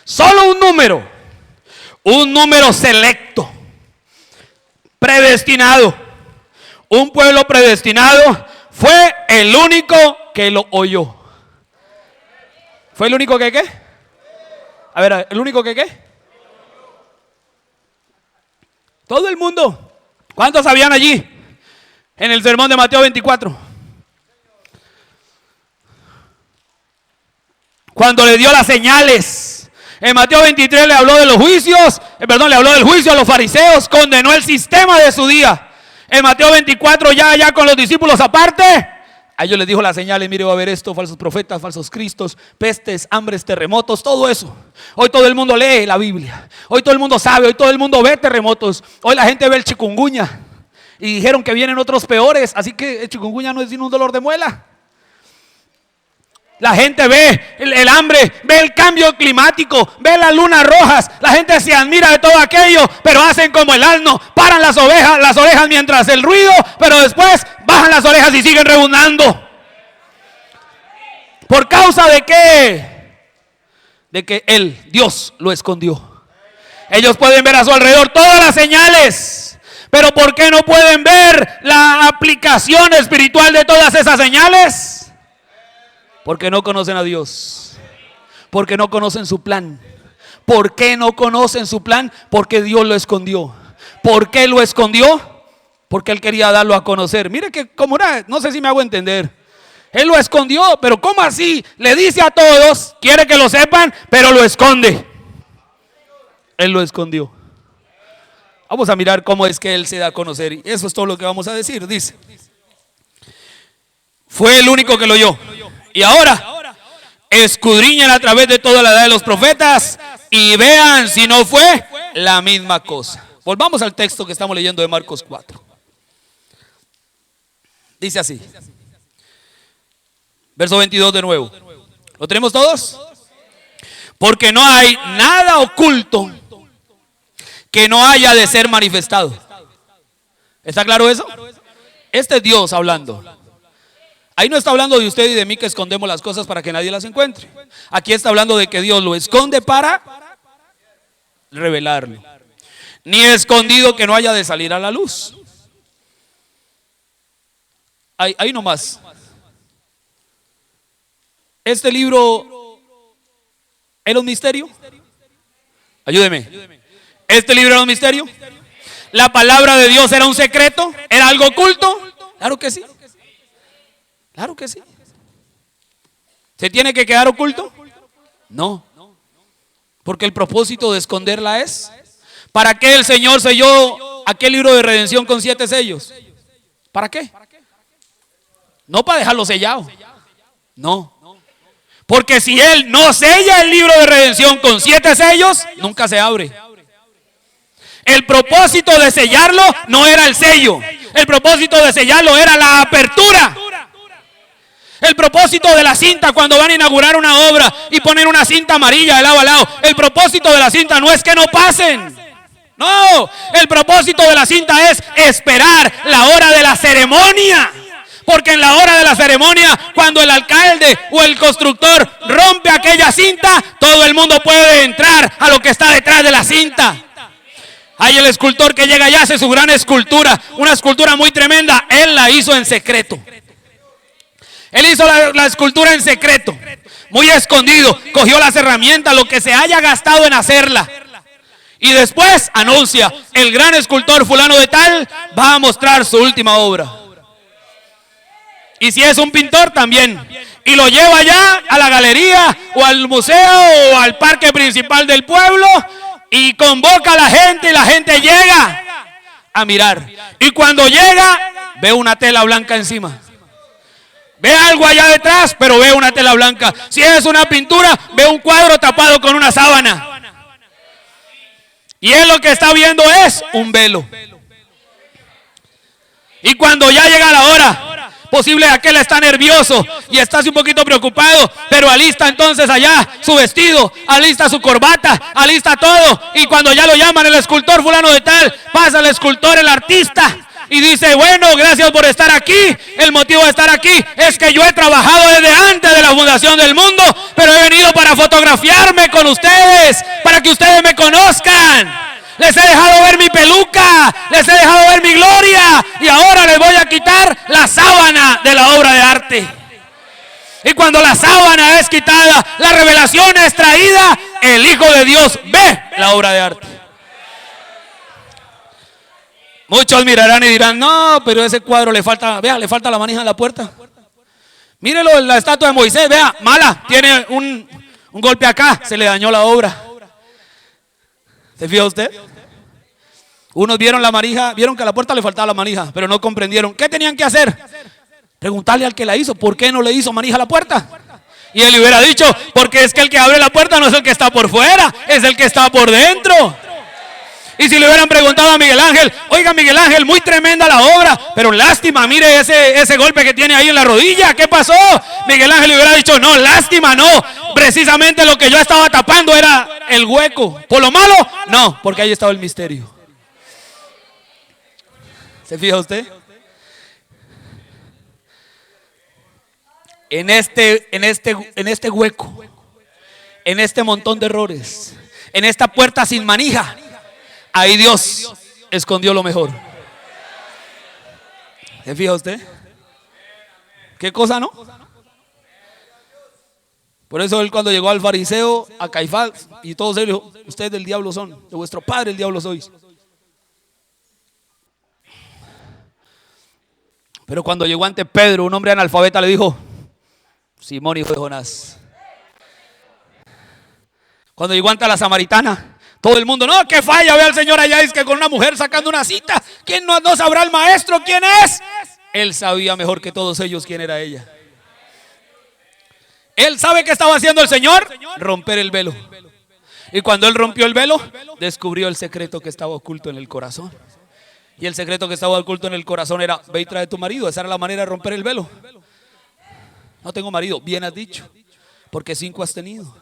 solo un número selecto, predestinado, un pueblo predestinado, fue el único que lo oyó. ¿Fue el único que qué? A ver, ¿el único que qué? Todo el mundo. ¿Cuántos habían allí en el sermón de Mateo 24? Cuando le dio las señales. En Mateo 23 le habló de los juicios, le habló del juicio a los fariseos, condenó el sistema de su día. En Mateo 24 ya con los discípulos aparte, a ellos les dijo las señales: mire, va a haber esto, falsos profetas, falsos cristos, pestes, hambres, terremotos, todo eso. Hoy todo el mundo lee la Biblia, hoy todo el mundo sabe, hoy todo el mundo ve terremotos, hoy la gente ve el chikungunya y dijeron que vienen otros peores, así que el chikungunya no es sino un dolor de muela. La gente ve el hambre, ve el cambio climático, ve las lunas rojas. La gente se admira de todo aquello, pero hacen como el asno, paran las orejas mientras el ruido, pero después bajan las orejas y siguen rebundando. ¿Por causa de qué? De que Dios lo escondió. Ellos pueden ver a su alrededor todas las señales, pero ¿por qué no pueden ver la aplicación espiritual de todas esas señales? Porque no conocen a Dios, porque no conocen su plan. ¿Por qué no conocen su plan? Porque Dios lo escondió. ¿Por qué lo escondió? Porque Él quería darlo a conocer. Mire que como era, no sé si me hago entender. Él lo escondió, pero ¿cómo así? Le dice a todos, quiere que lo sepan, pero lo esconde. Él lo escondió. Vamos a mirar cómo es que Él se da a conocer. Y eso es todo lo que vamos a decir. Dice: fue el único que lo oyó. Y ahora, escudriñen a través de toda la edad de los profetas y vean si no fue la misma cosa. Volvamos al texto que estamos leyendo de Marcos 4. Dice así. Verso 22 de nuevo. ¿Lo tenemos todos? Porque no hay nada oculto que no haya de ser manifestado. ¿Está claro eso? Este es Dios hablando. Ahí no está hablando de usted y de mí que escondemos las cosas para que nadie las encuentre. Aquí está hablando de que Dios lo esconde para revelarlo. Ni escondido que no haya de salir a la luz. Ahí nomás. Este libro era un misterio. Ayúdeme. Este libro era un misterio. La palabra de Dios era un secreto. Era algo oculto. Claro que sí. Claro que sí. ¿Se tiene que quedar oculto? No. Porque el propósito de esconderla es: ¿para qué el Señor selló aquel libro de redención con 7 sellos? ¿Para qué? No para dejarlo sellado. No. Porque si Él no sella el libro de redención con 7 sellos, nunca se abre. El propósito de sellarlo no era el sello. El propósito de sellarlo era la apertura. El propósito de la cinta cuando van a inaugurar una obra y ponen una cinta amarilla de lado a lado, el propósito de la cinta no es que no pasen. No, el propósito de la cinta es esperar la hora de la ceremonia. Porque en la hora de la ceremonia, cuando el alcalde o el constructor rompe aquella cinta, todo el mundo puede entrar a lo que está detrás de la cinta. Hay el escultor que llega y hace su gran escultura, una escultura muy tremenda. Él la hizo en secreto. Él hizo la escultura en secreto, muy escondido. Cogió las herramientas, lo que se haya gastado en hacerla. Y después anuncia: el gran escultor fulano de tal va a mostrar su última obra. Y si es un pintor, también. Y lo lleva allá a la galería o al museo o al parque principal del pueblo y convoca a la gente y la gente llega a mirar. Y cuando llega, ve una tela blanca encima. Ve algo allá detrás, pero ve una tela blanca. Si es una pintura, ve un cuadro tapado con una sábana. Y él lo que está viendo es un velo. Y cuando ya llega la hora, posible aquel está nervioso y está así un poquito preocupado, pero alista entonces allá su vestido, alista su corbata, alista todo. Y cuando ya lo llaman el escultor fulano de tal, pasa el escultor, el artista, y dice: bueno, gracias por estar aquí. El motivo de estar aquí es que yo he trabajado desde antes de la fundación del mundo, pero he venido para fotografiarme con ustedes, para que ustedes me conozcan. Les he dejado ver mi peluca, les he dejado ver mi gloria, y ahora les voy a quitar la sábana de la obra de arte. Y cuando la sábana es quitada, la revelación es traída, el Hijo de Dios ve la obra de arte. Muchos mirarán y dirán: no, pero ese cuadro le falta, vea, le falta la manija en la puerta. Mírelo, la estatua de Moisés, vea, mala, tiene un golpe acá, se le dañó la obra. ¿Se fija usted? Unos vieron la manija, vieron que a la puerta le faltaba la manija, pero no comprendieron. ¿Qué tenían que hacer? Preguntarle al que la hizo, ¿por qué no le hizo manija a la puerta? Y él le hubiera dicho: porque es que el que abre la puerta no es el que está por fuera, es el que está por dentro. Y si le hubieran preguntado a Miguel Ángel: oiga, Miguel Ángel, muy tremenda la obra, pero lástima, mire ese golpe que tiene ahí en la rodilla, ¿qué pasó? Miguel Ángel le hubiera dicho: no, lástima no, precisamente lo que yo estaba tapando era el hueco. ¿Por lo malo? No, porque ahí estaba el misterio. ¿Se fija usted? En este hueco, en este montón de errores, en esta puerta sin manija, ahí Dios escondió lo mejor. ¿Se fija usted? ¿Qué cosa, no? Por eso él, cuando llegó al fariseo, a Caifás y todos ellos, dijo: ustedes del diablo son, de vuestro padre el diablo sois. Pero cuando llegó ante Pedro, un hombre analfabeta, le dijo: Simón, hijo de Jonás. Cuando llegó ante la samaritana, todo el mundo: no, que falla, ve al Señor allá, es que con una mujer sacando una cita. ¿Quién no sabrá el maestro quién es? Él sabía mejor que todos ellos quién era ella. Él sabe qué estaba haciendo el Señor: romper el velo. Y cuando él rompió el velo, descubrió el secreto que estaba oculto en el corazón. Y el secreto que estaba oculto en el corazón era: ve y trae tu marido. Esa era la manera de romper el velo. No tengo marido, bien has dicho, porque 5 has tenido.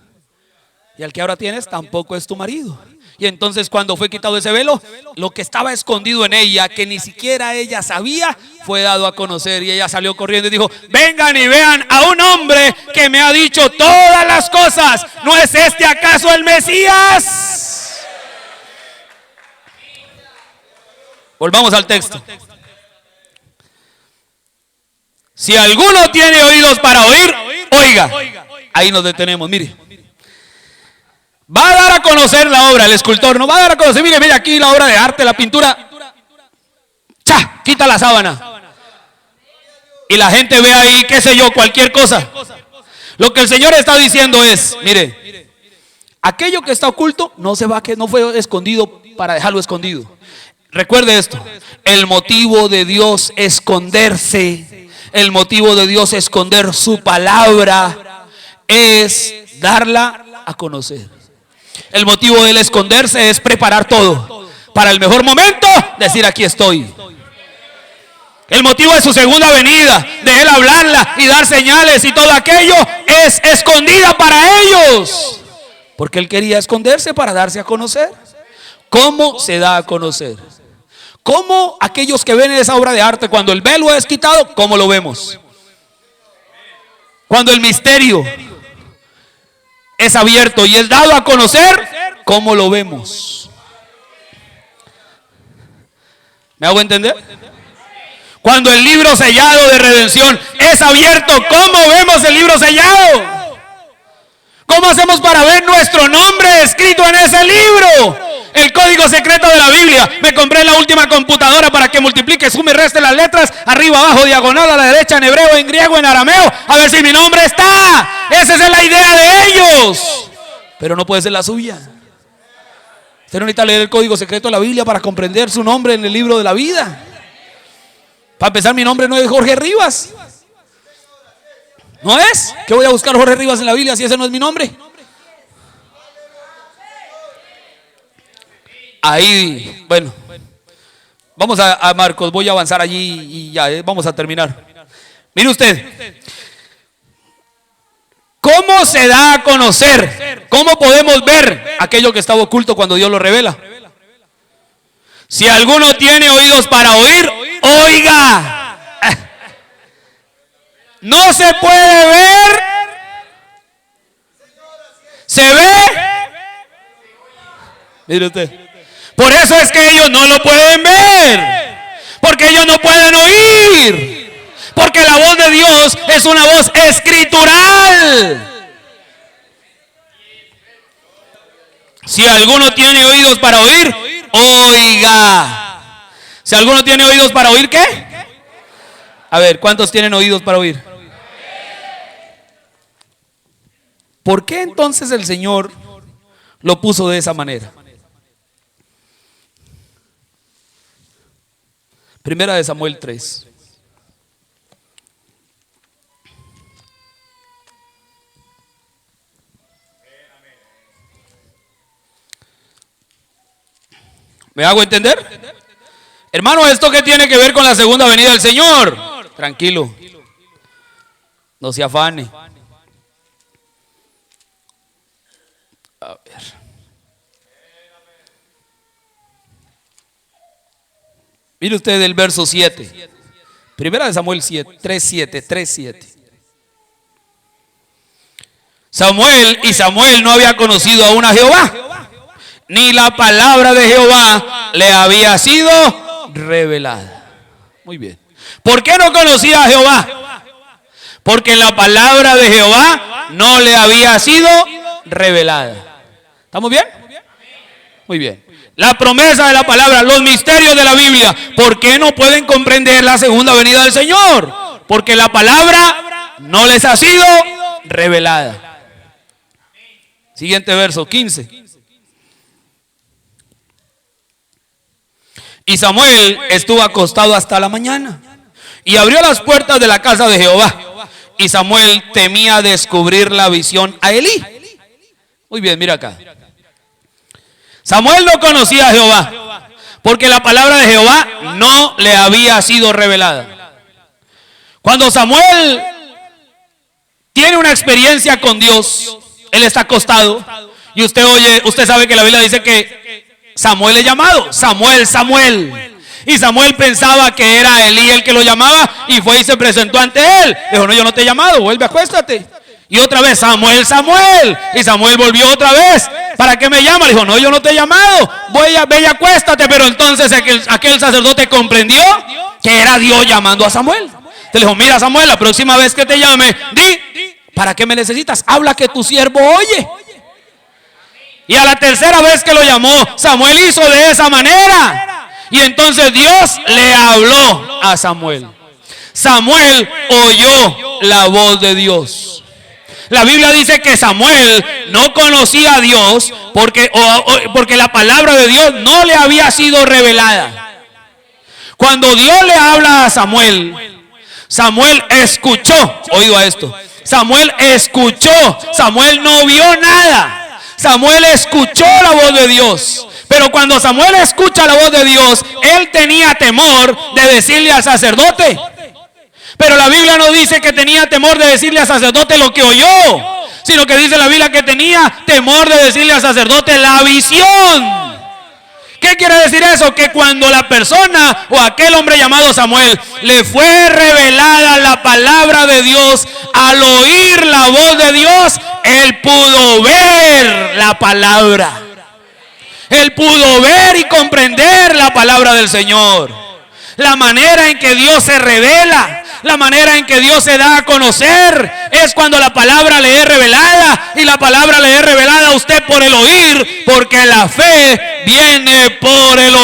Y al que ahora tienes tampoco es tu marido. Y entonces, cuando fue quitado ese velo, lo que estaba escondido en ella, que ni siquiera ella sabía, fue dado a conocer. Y ella salió corriendo y dijo: vengan y vean a un hombre que me ha dicho todas las cosas. ¿No es este acaso el Mesías? Volvamos al texto. Si alguno tiene oídos para oír, oiga. Ahí nos detenemos, mire. Va a dar a conocer la obra, el escultor, no va a dar a conocer: mire aquí la obra de arte, la pintura. ¡Cha! Quita la sábana. Y la gente ve ahí, qué sé yo, cualquier cosa. Lo que el Señor está diciendo es: mire, aquello que está oculto no se va, que no fue escondido para dejarlo escondido. Recuerde esto: el motivo de Dios esconderse, el motivo de Dios esconder su palabra es darla a conocer. El motivo de él esconderse es preparar todo para el mejor momento, decir: aquí estoy. El motivo de su segunda venida, de él hablarla y dar señales y todo aquello, es escondida para ellos, porque él quería esconderse para darse a conocer. ¿Cómo se da a conocer? ¿Cómo aquellos que ven esa obra de arte, cuando el velo es quitado, cómo lo vemos? Cuando el misterio es abierto y es dado a conocer, ¿cómo lo vemos? ¿Me hago entender? Cuando el libro sellado de redención es abierto, ¿cómo vemos el libro sellado? ¿Cómo hacemos para ver nuestro nombre escrito en ese libro? el código secreto de la Biblia. Me compré la última computadora para que multiplique, sume y reste las letras, arriba, abajo, diagonal, a la derecha, en hebreo, en griego, en arameo, a ver si mi nombre está. Esa es la idea de ellos, pero no puede ser la suya. Usted no necesita leer el código secreto de la Biblia para comprender su nombre en el libro de la vida. Para empezar, mi nombre no es Jorge Rivas. ¿No es? ¿Qué voy a buscar Jorge Rivas en la Biblia si ese no es mi nombre? Ahí, bueno, vamos a Marcos, voy a avanzar allí y ya, vamos a terminar. Mire usted, ¿cómo se da a conocer? ¿Cómo podemos ver aquello que estaba oculto cuando Dios lo revela? Si alguno tiene oídos para oír, oiga. No se puede ver, se ve. Mire usted, por eso es que ellos no lo pueden ver, porque ellos no pueden oír, porque la voz de Dios es una voz escritural. Si alguno tiene oídos para oír, oiga. Si alguno tiene oídos para oír, ¿qué? A ver, ¿cuántos tienen oídos para oír? ¿Por qué entonces el Señor lo puso de esa manera? Primera de Samuel 3. ¿Me hago entender? Hermano, ¿esto qué tiene que ver con la segunda venida del Señor? Tranquilo, no se afane. A ver. Mire usted el verso 7. Primera de Samuel 7, 3:7. Samuel no había conocido aún a Jehová, ni la palabra de Jehová le había sido revelada. Muy bien. ¿Por qué no conocía a Jehová? Porque la palabra de Jehová no le había sido revelada. ¿Estamos bien? Muy bien. La promesa de la palabra, los misterios de la Biblia. ¿Por qué no pueden comprender la segunda venida del Señor? Porque la palabra no les ha sido revelada. Siguiente verso, 15. Y Samuel estuvo acostado hasta la mañana y abrió las puertas de la casa de Jehová. Y Samuel temía descubrir la visión a Elí. Muy bien, mira acá. Samuel no conocía a Jehová porque la palabra de Jehová no le había sido revelada. Cuando Samuel tiene una experiencia con Dios, él está acostado y usted sabe que la Biblia dice que Samuel es llamado, Samuel. Y Samuel pensaba que era Elí el que lo llamaba y fue y se presentó ante él. Dijo, no, yo no te he llamado, vuelve, acuéstate. Y otra vez, Samuel. Y Samuel volvió otra vez. ¿Para qué me llama? Le dijo, no, yo no te he llamado. Ve y acuéstate. Pero entonces aquel sacerdote comprendió que era Dios llamando a Samuel. Entonces le dijo, mira Samuel, la próxima vez que te llame, di, ¿para qué me necesitas? Habla que tu siervo oye. Y a la tercera vez que lo llamó, Samuel hizo de esa manera. Y entonces Dios le habló a Samuel. Samuel oyó la voz de Dios. La Biblia dice que Samuel no conocía a Dios porque la palabra de Dios no le había sido revelada. Cuando Dios le habla a Samuel, Samuel escuchó. Oído a esto. Samuel escuchó. Samuel no vio nada. Samuel escuchó la voz de Dios. Pero cuando Samuel escucha la voz de Dios, él tenía temor de decirle al sacerdote. Pero la Biblia no dice que tenía temor de decirle al sacerdote lo que oyó, sino que dice la Biblia que tenía temor de decirle al sacerdote la visión. ¿Qué quiere decir eso? Que cuando la persona o aquel hombre llamado Samuel le fue revelada la palabra de Dios, al oír la voz de Dios, él pudo ver la palabra. Él pudo ver y comprender la palabra del Señor. La manera en que Dios se revela, la manera en que Dios se da a conocer, es cuando la palabra le es revelada. Y la palabra le es revelada a usted por el oír, porque la fe viene por el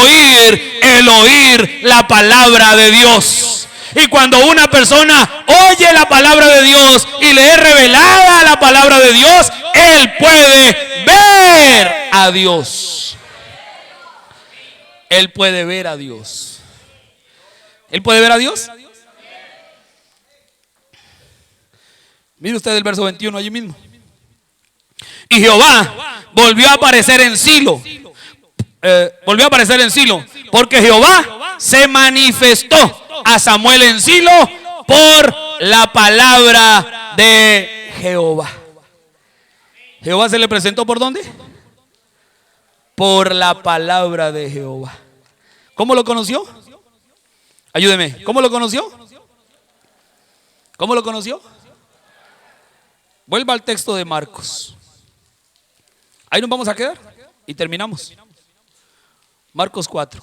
oír la palabra de Dios. Y cuando una persona oye la palabra de Dios y le es revelada la palabra de Dios, él puede ver a Dios. Él puede ver a Dios. ¿Él puede ver a Dios? Mire usted el verso 21 allí mismo. Y Jehová volvió a aparecer en Silo. Porque Jehová se manifestó a Samuel en Silo por la palabra de Jehová. Jehová se le presentó ¿por dónde? Por la palabra de Jehová. ¿Cómo lo conoció? Ayúdeme. ¿Cómo lo conoció? ¿Cómo lo conoció? Vuelva al texto de Marcos. Ahí nos vamos a quedar y terminamos. Marcos 4.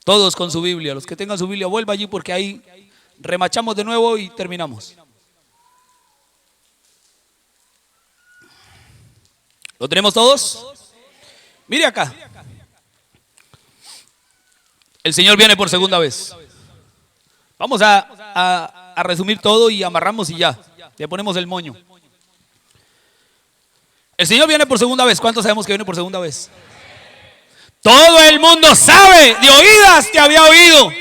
Todos con su Biblia. Los que tengan su Biblia, vuelva allí porque ahí remachamos de nuevo y terminamos. ¿Lo tenemos todos? Mire acá. El Señor viene por segunda vez. Vamos a resumir todo y amarramos y ya. Le ponemos el moño. El Señor viene por segunda vez. ¿Cuántos sabemos que viene por segunda vez? Todo el mundo sabe, de oídas te había oído.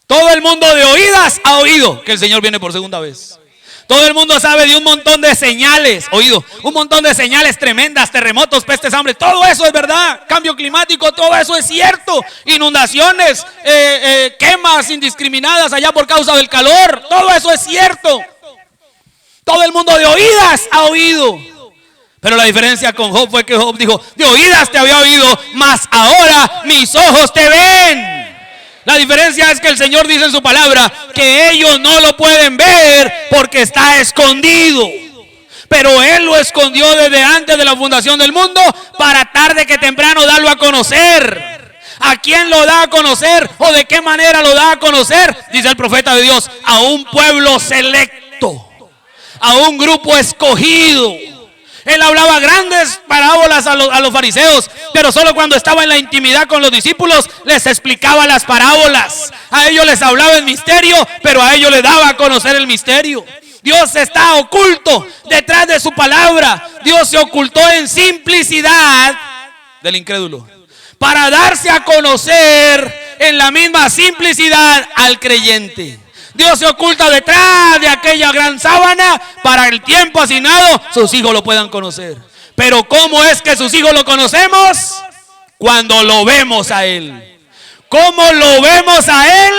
Todo el mundo de oídas ha oído que el Señor viene por segunda vez. Todo el mundo sabe de un montón de señales, oído, un montón de señales tremendas, terremotos, pestes, hambre, todo eso es verdad, cambio climático, todo eso es cierto, inundaciones, quemas indiscriminadas allá por causa del calor, todo eso es cierto. Todo el mundo de oídas ha oído. Pero la diferencia con Job fue que Job dijo, de oídas te había oído, mas ahora mis ojos te ven. La diferencia es que el Señor dice en su palabra que ellos no lo pueden ver porque está escondido. Pero Él lo escondió desde antes de la fundación del mundo para tarde que temprano darlo a conocer. ¿A quién lo da a conocer o de qué manera lo da a conocer? Dice el profeta de Dios, a un pueblo selecto, a un grupo escogido. Él hablaba grandes parábolas a los fariseos, pero solo cuando estaba en la intimidad con los discípulos les explicaba las parábolas. A ellos les hablaba en misterio, pero a ellos les daba a conocer el misterio. Dios está oculto detrás de su palabra. Dios se ocultó en simplicidad del incrédulo para darse a conocer en la misma simplicidad al creyente. Dios se oculta detrás de aquella gran sábana para el tiempo asignado, sus hijos lo puedan conocer. Pero ¿cómo es que sus hijos lo conocemos? Cuando lo vemos a Él. ¿Cómo lo vemos a Él?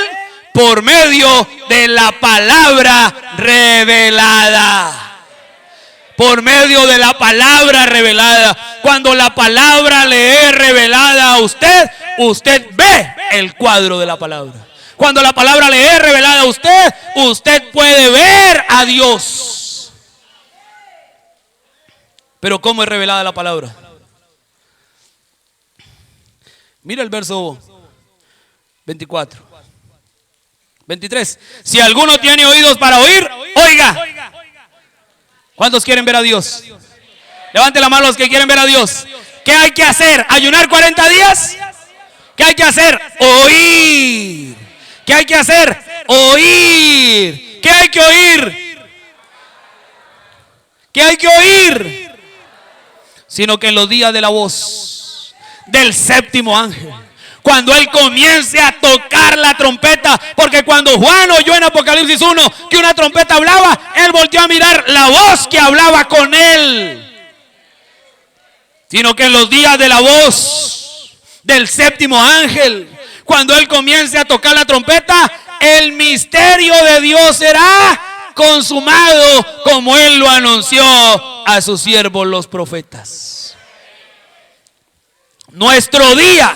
Por medio de la palabra revelada. Por medio de la palabra revelada. Cuando la palabra le es revelada a usted, usted ve el cuadro de la palabra. Cuando la palabra le es revelada a usted, usted puede ver a Dios. Pero ¿cómo es revelada la palabra? Mira el verso 24. 23. Si alguno tiene oídos para oír, oiga. ¿Cuántos quieren ver a Dios? Levante la mano los que quieren ver a Dios. ¿Qué hay que hacer? ¿Ayunar 40 días? ¿Qué hay que hacer? Oír. ¿Qué hay que hacer? Oír. ¿Qué hay que oír? ¿Qué hay que oír? Sino que en los días de la voz del séptimo ángel, cuando él comience a tocar la trompeta, porque cuando Juan oyó en Apocalipsis 1 que una trompeta hablaba, él volteó a mirar la voz que hablaba con él. Sino que en los días de la voz del séptimo ángel, cuando él comience a tocar la trompeta, el misterio de Dios será consumado como él lo anunció a sus siervos los profetas. Nuestro día,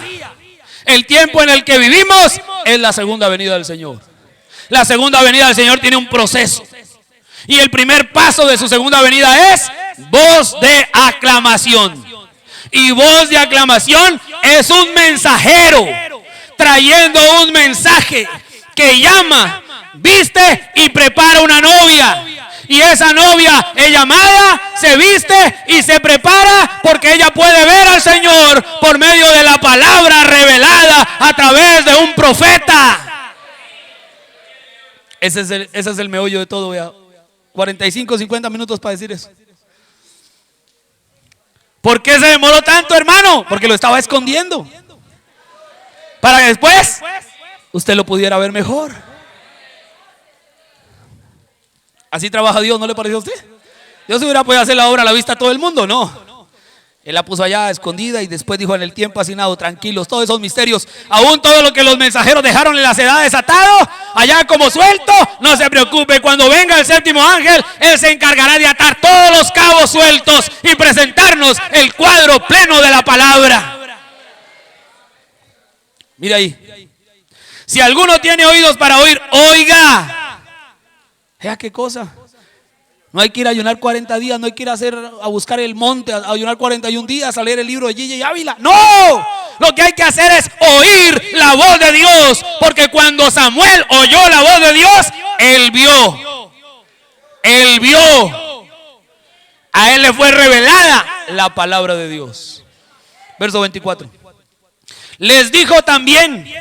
el tiempo en el que vivimos, es la segunda venida del Señor. La segunda venida del Señor tiene un proceso. Y el primer paso de su segunda venida es voz de aclamación. Y voz de aclamación es un mensajero trayendo un mensaje que llama, viste y prepara una novia. Y esa novia, ella amada, se viste y se prepara porque ella puede ver al Señor por medio de la palabra revelada a través de un profeta. Ese es el meollo de todo, vea. 45, 50 minutos para decir eso. ¿Por qué se demoró tanto, hermano? Porque lo estaba escondiendo, para que después usted lo pudiera ver mejor. Así trabaja Dios, ¿no le pareció a usted? Dios hubiera podido hacer la obra a la vista a todo el mundo, no. Él la puso allá escondida y después dijo: en el tiempo asignado, tranquilos, todos esos misterios, aún todo lo que los mensajeros dejaron en las edades atado, allá como suelto, no se preocupe, cuando venga el séptimo ángel, él se encargará de atar todos los cabos sueltos y presentarnos el cuadro pleno de la palabra. Mira ahí, si alguno tiene oídos para oír, oiga. Vea qué cosa. No hay que ir a ayunar 40 días, no hay que ir a buscar el monte, a ayunar 41 días, a leer el libro de Gigi Ávila. No, lo que hay que hacer es oír la voz de Dios, porque cuando Samuel oyó la voz de Dios, él vio, a él le fue revelada la palabra de Dios. Verso 24. Les dijo también: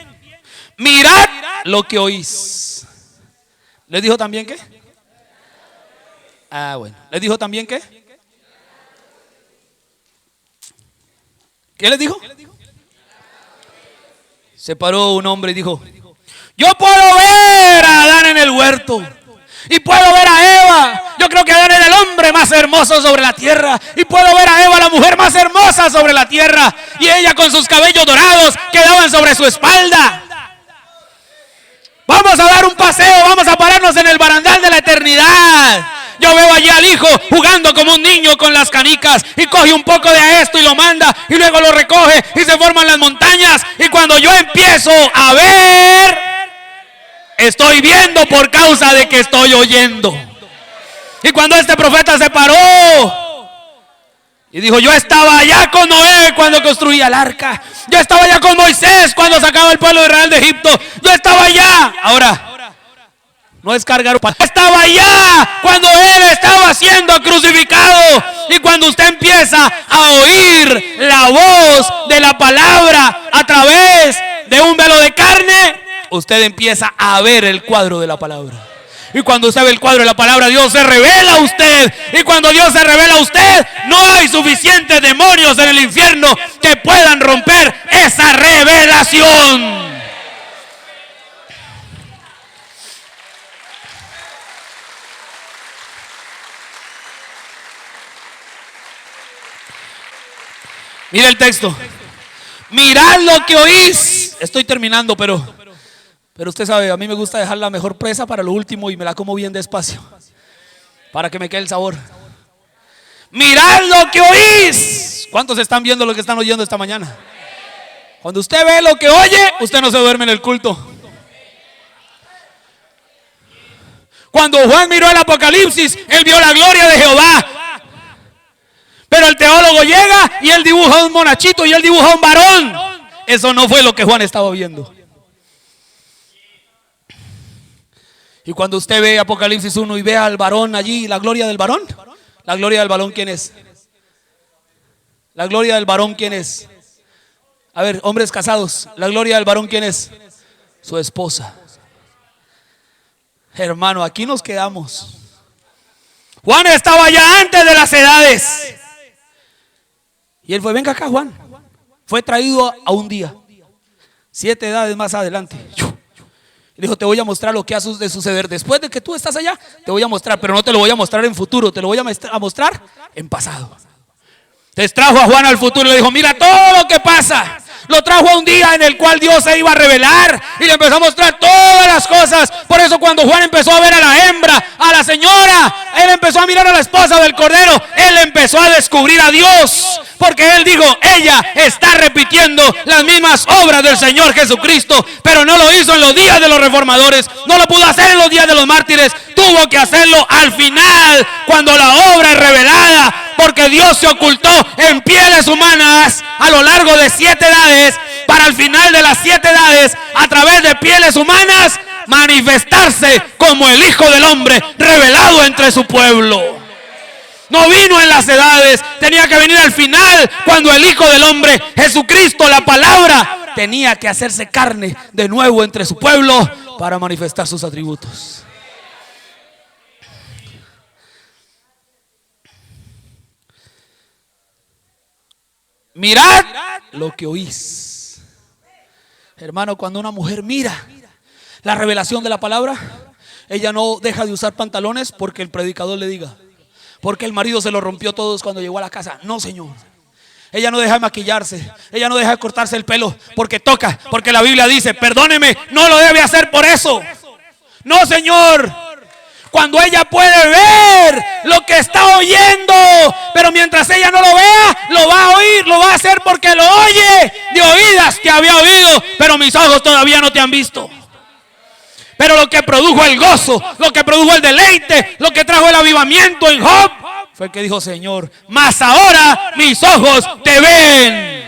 mirad lo que oís. ¿Les dijo también qué? Bueno. ¿Les dijo también qué? ¿Qué les dijo? Se paró un hombre y dijo: yo puedo ver a Adán en el huerto y puedo ver a Eva. Yo creo que Adán era el hombre más hermoso sobre la tierra, y puedo ver a Eva, la mujer más hermosa sobre la tierra, y ella con sus cabellos dorados quedaban sobre su espalda. Vamos a dar un paseo, vamos a pararnos en el barandal de la eternidad. Yo veo allí al hijo jugando como un niño con las canicas, y coge un poco de esto y lo manda, y luego lo recoge y se forman las montañas. Y cuando yo empiezo a ver, estoy viendo por causa de que estoy oyendo. Y cuando este profeta se paró y dijo: yo estaba allá con Noé cuando construía el arca, yo estaba allá con Moisés cuando sacaba el pueblo de Israel de Egipto, yo estaba allá. Ahora, no es cargar, estaba allá cuando él estaba siendo crucificado. Y cuando usted empieza a oír la voz de la palabra a través de un velo de carne, usted empieza a ver el cuadro de la palabra. Y cuando usted ve el cuadro de la palabra, Dios se revela a usted. Y cuando Dios se revela a usted, no hay suficientes demonios en el infierno que puedan romper esa revelación. Mira el texto: mirad lo que oís. Estoy terminando, pero usted sabe, a mí me gusta dejar la mejor presa para lo último, y me la como bien despacio para que me quede el sabor. Mirad lo que oís. ¿Cuántos están viendo lo que están oyendo esta mañana? Cuando usted ve lo que oye, usted no se duerme en el culto. Cuando Juan miró el Apocalipsis, él vio la gloria de Jehová. Pero el teólogo llega y él dibuja un monachito y él dibuja un varón. Eso no fue lo que Juan estaba viendo. Y cuando usted ve Apocalipsis 1 y ve al varón allí, la gloria del varón, la gloria del varón, ¿quién es? La gloria del varón, ¿quién es? A ver, hombres casados, la gloria del varón, ¿quién es? Su esposa. Hermano, aquí nos quedamos. Juan estaba ya antes de las edades. Y él fue: venga acá, Juan. Fue traído a un día, 7 edades más adelante. Y dijo: te voy a mostrar lo que ha de suceder después de que tú estás allá. Te voy a mostrar, pero no te lo voy a mostrar en futuro, te lo voy a mostrar en pasado. Te trajo a Juan al futuro y le dijo: mira todo lo que pasa. Lo trajo a un día en el cual Dios se iba a revelar y le empezó a mostrar todas las cosas. Por eso cuando Juan empezó a ver a la hembra, a la señora, él empezó a mirar a la esposa del Cordero, él empezó a descubrir a Dios, porque él dijo: ella está repitiendo las mismas obras del Señor Jesucristo. Pero no lo hizo en los días de los reformadores, no lo pudo hacer en los días de los mártires, tuvo que hacerlo al final, cuando la obra es revelada. Porque Dios se ocultó en pieles humanas a lo largo de 7 edades para para al final de las 7 edades, a través de pieles humanas, manifestarse como el Hijo del Hombre revelado entre su pueblo. No vino en las edades, tenía que venir al final, cuando el Hijo del Hombre, Jesucristo, la palabra, tenía que hacerse carne de nuevo entre su pueblo para manifestar sus atributos. Mirad lo que oís. Hermano, cuando una mujer mira la revelación de la palabra, ella no deja de usar pantalones porque el predicador le diga, porque el marido se lo rompió todos cuando llegó a la casa. No, señor. Ella no deja de maquillarse, ella no deja de cortarse el pelo porque toca, porque la Biblia dice, perdóneme, no lo debe hacer por eso. No, señor. Cuando ella puede ver lo que está oyendo, pero mientras ella no lo vea, lo va a oír, lo va a hacer porque lo oye. De oídas te había oído, pero mis ojos todavía no te han visto. Pero lo que produjo el gozo, lo que produjo el deleite, lo que trajo el avivamiento en Job, fue el que dijo, Señor, mas ahora mis ojos te ven.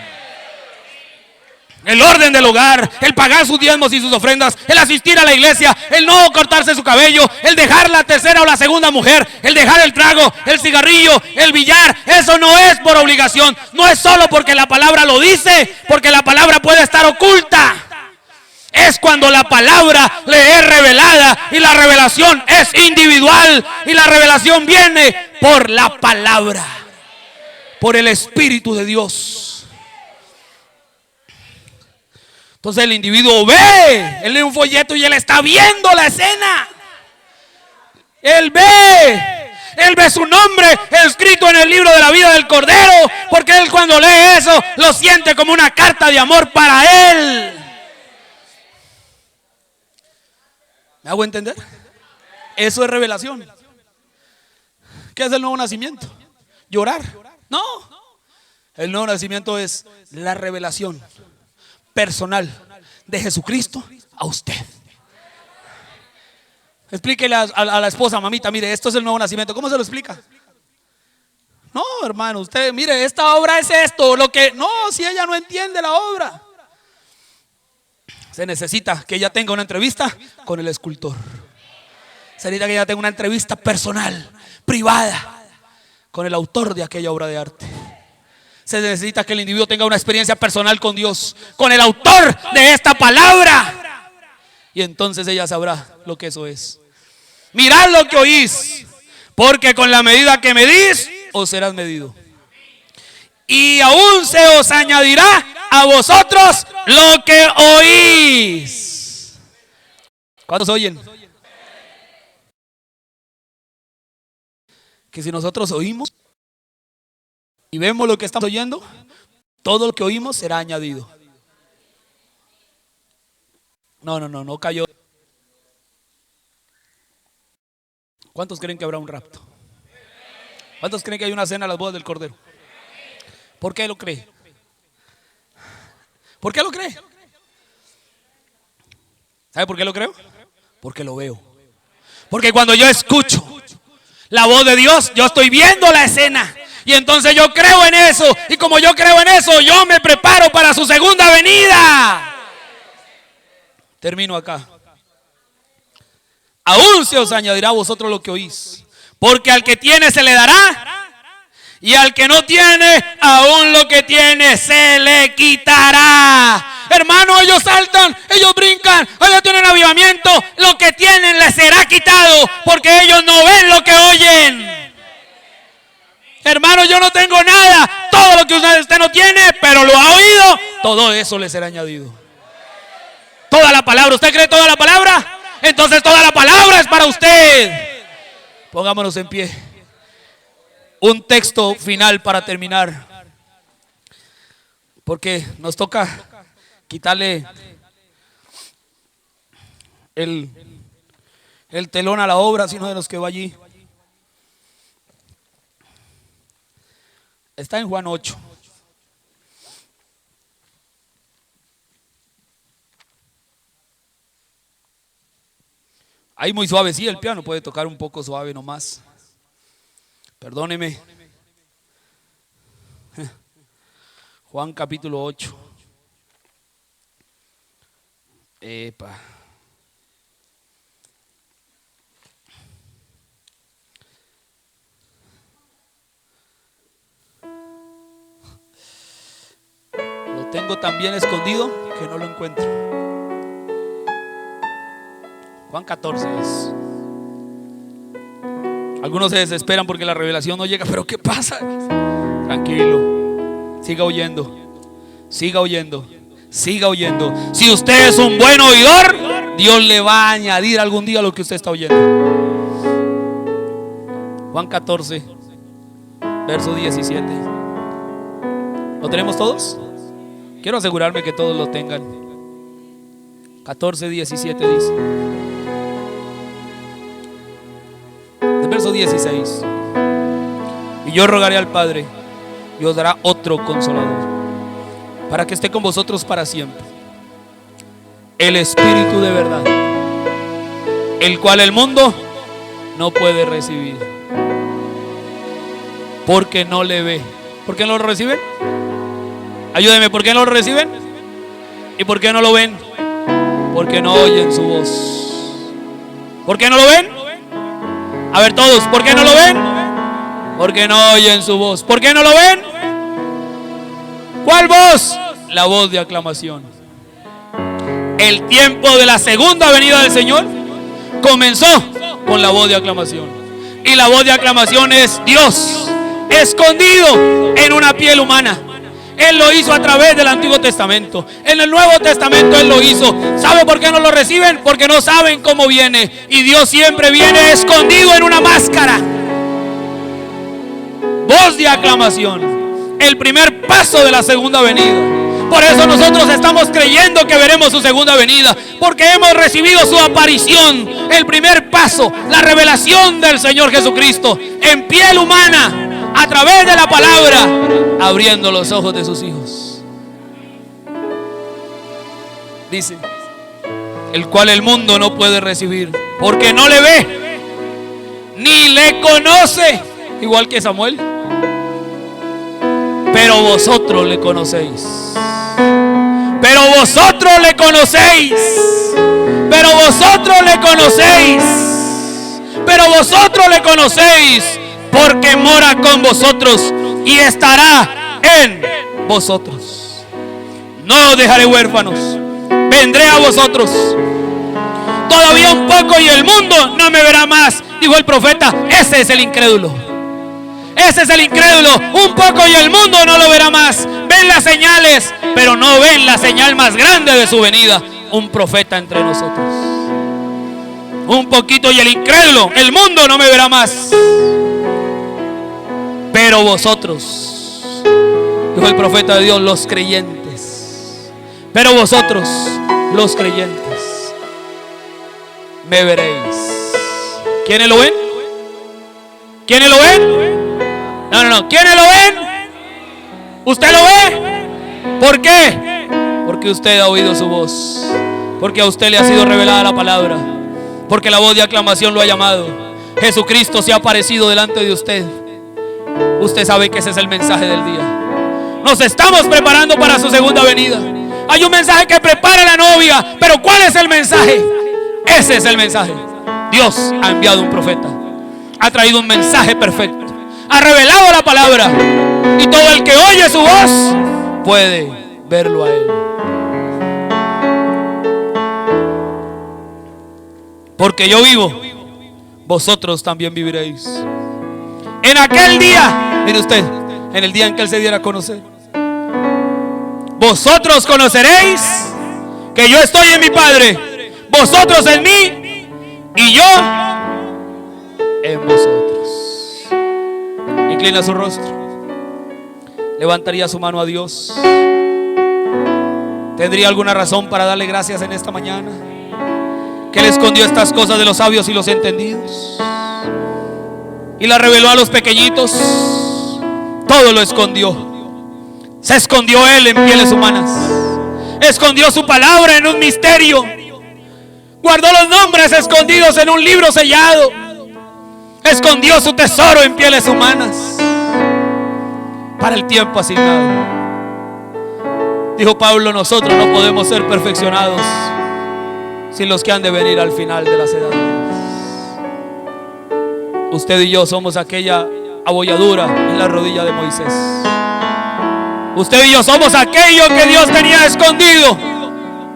El orden del hogar, el pagar sus diezmos y sus ofrendas, el asistir a la iglesia, el no cortarse su cabello, el dejar la tercera o la segunda mujer, el dejar el trago, el cigarrillo, el billar, eso no es por obligación, no es solo porque la palabra lo dice, porque la palabra puede estar oculta. Es cuando la palabra le es revelada y la revelación es individual y la revelación viene por la palabra, por el Espíritu de Dios. Entonces el individuo ve, él lee un folleto y él está viendo la escena. Él ve su nombre escrito en el libro de la vida del Cordero, porque él cuando lee eso lo siente como una carta de amor para él. ¿Me hago entender? Eso es revelación. ¿Qué es el nuevo nacimiento? ¿Llorar? No. El nuevo nacimiento es la revelación personal de Jesucristo a usted. Explíquele a la esposa, mamita, mire, esto es el nuevo nacimiento. ¿Cómo se lo explica? No, hermano, usted, mire, esta obra es esto, no, si ella no entiende la obra. Se necesita que ella tenga una entrevista con el escultor. Se necesita que ella tenga una entrevista personal, privada, con el autor de aquella obra de arte. Se necesita que el individuo tenga una experiencia personal con Dios, con el autor de esta palabra. Y entonces ella sabrá lo que eso es. Mirad lo que oís, porque con la medida que medís, os serás medido. Y aún se os añadirá a vosotros lo que oís. ¿Cuántos oyen? Que si nosotros oímos y vemos lo que estamos oyendo, todo lo que oímos será añadido. No cayó. ¿Cuántos creen que habrá un rapto? ¿Cuántos creen que hay una cena a las bodas del Cordero? ¿Por qué lo cree? ¿Por qué lo cree? ¿Sabe por qué lo creo? Porque lo veo. Porque cuando yo escucho la voz de Dios, yo estoy viendo la escena. Y entonces yo creo en eso. Y como yo creo en eso, yo me preparo para su segunda venida. Termino acá. Aún se os añadirá a vosotros lo que oís. Porque al que tiene se le dará. Y al que no tiene, aún lo que tiene se le quitará. Hermano, ellos saltan, ellos brincan, ellos tienen avivamiento. Lo que tienen les será quitado, porque ellos no ven lo que oyen. Hermano, yo no tengo nada. Todo lo que usted no tiene, pero lo ha oído, todo eso le será añadido. Toda la palabra, ¿usted cree toda la palabra? Entonces toda la palabra es para usted. Pongámonos en pie. Un texto final para terminar, porque nos toca quitarle el telón a la obra, sino de los que va allí. Está en Juan 8. Ahí muy suave, sí, el piano puede tocar un poco suave nomás. Perdóneme. Juan capítulo 8. Epa. Lo tengo tan bien escondido que no lo encuentro. Juan 14 es. Algunos se desesperan porque la revelación no llega. ¿Pero qué pasa? Tranquilo. Siga oyendo. Siga oyendo. Siga oyendo. Si usted es un buen oidor, Dios le va a añadir algún día lo que usted está oyendo. Juan 14, verso 17. ¿Lo tenemos todos? Quiero asegurarme que todos lo tengan. 14, 17 dice. Del verso 16. Y yo rogaré al Padre y os dará otro consolador, para que esté con vosotros para siempre, el Espíritu de verdad, el cual el mundo no puede recibir, porque no le ve. ¿Por qué no lo reciben? Ayúdenme, ¿por qué no lo reciben? ¿Y por qué no lo ven? Porque no oyen su voz. ¿Por qué no lo ven? A ver todos, ¿por qué no lo ven? Porque no oyen su voz. ¿Por qué no lo ven? ¿Cuál voz? La voz de aclamación. El tiempo de la segunda venida del Señor comenzó con la voz de aclamación. Y la voz de aclamación es Dios escondido en una piel humana. Él lo hizo a través del Antiguo Testamento. En el Nuevo Testamento Él lo hizo. ¿Sabe por qué no lo reciben? Porque no saben cómo viene. Y Dios siempre viene escondido en una máscara. Voz de aclamación. El primer paso de la segunda venida. Por eso nosotros estamos creyendo que veremos su segunda venida, porque hemos recibido su aparición, el primer paso, la revelación del Señor Jesucristo en piel humana, a través de la palabra, abriendo los ojos de sus hijos. Dice, el cual el mundo no puede recibir, porque no le ve, ni le conoce, igual que Samuel. Pero vosotros le conocéis. Pero vosotros le conocéis. Pero vosotros le conocéis. Pero vosotros le conocéis, porque mora con vosotros y estará en vosotros. No os dejaré huérfanos, vendré a vosotros. Todavía un poco y el mundo no me verá más, dijo el profeta. Ese es el incrédulo. Ese es el incrédulo. Un poco y el mundo no lo verá más. Ven las señales, pero no ven la señal más grande de su venida: un profeta entre nosotros. Un poquito y el incrédulo, el mundo no me verá más. Pero vosotros, dijo el profeta de Dios, los creyentes. Pero vosotros, los creyentes, me veréis. ¿Quiénes lo ven? ¿Quiénes lo ven? No. ¿Quiénes lo ven? ¿Usted lo ve? ¿Por qué? Porque usted ha oído su voz. Porque a usted le ha sido revelada la palabra. Porque la voz de aclamación lo ha llamado. Jesucristo se ha aparecido delante de usted. Usted sabe que ese es el mensaje del día. Nos estamos preparando para su segunda venida. Hay un mensaje que prepara la novia. Pero ¿cuál es el mensaje? Ese es el mensaje. Dios ha enviado un profeta. Ha traído un mensaje perfecto. Ha revelado la palabra. Y todo el que oye su voz puede verlo a Él. Porque yo vivo, vosotros también viviréis. En aquel día, mire usted, en el día en que Él se diera a conocer, vosotros conoceréis que yo estoy en mi Padre, vosotros en mí y yo en vosotros. Inclina su rostro. Levantaría su mano a Dios. ¿Tendría alguna razón para darle gracias en esta mañana? Que Él escondió estas cosas de los sabios y los entendidos y las reveló a los pequeñitos. Todo lo escondió. Se escondió Él en pieles humanas. Escondió su palabra en un misterio. Guardó los nombres escondidos en un libro sellado. Escondió su tesoro en pieles humanas para el tiempo asignado. Dijo Pablo, nosotros no podemos ser perfeccionados sin los que han de venir al final de las edades. Usted y yo somos aquella abolladura en la rodilla de Moisés. Usted y yo somos aquello que Dios tenía escondido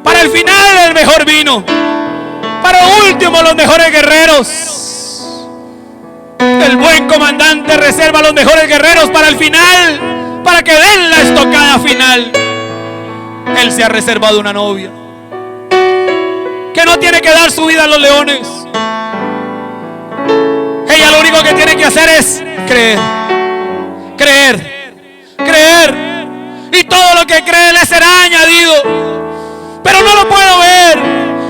para el final, el mejor vino. Para último, los mejores guerreros. El buen comandante reserva a los mejores guerreros para el final, para que den la estocada final. Él se ha reservado una novia que no tiene que dar su vida a los leones. Ella lo único que tiene que hacer es creer, creer, creer. Y todo lo que cree le será añadido. Pero no lo puedo ver,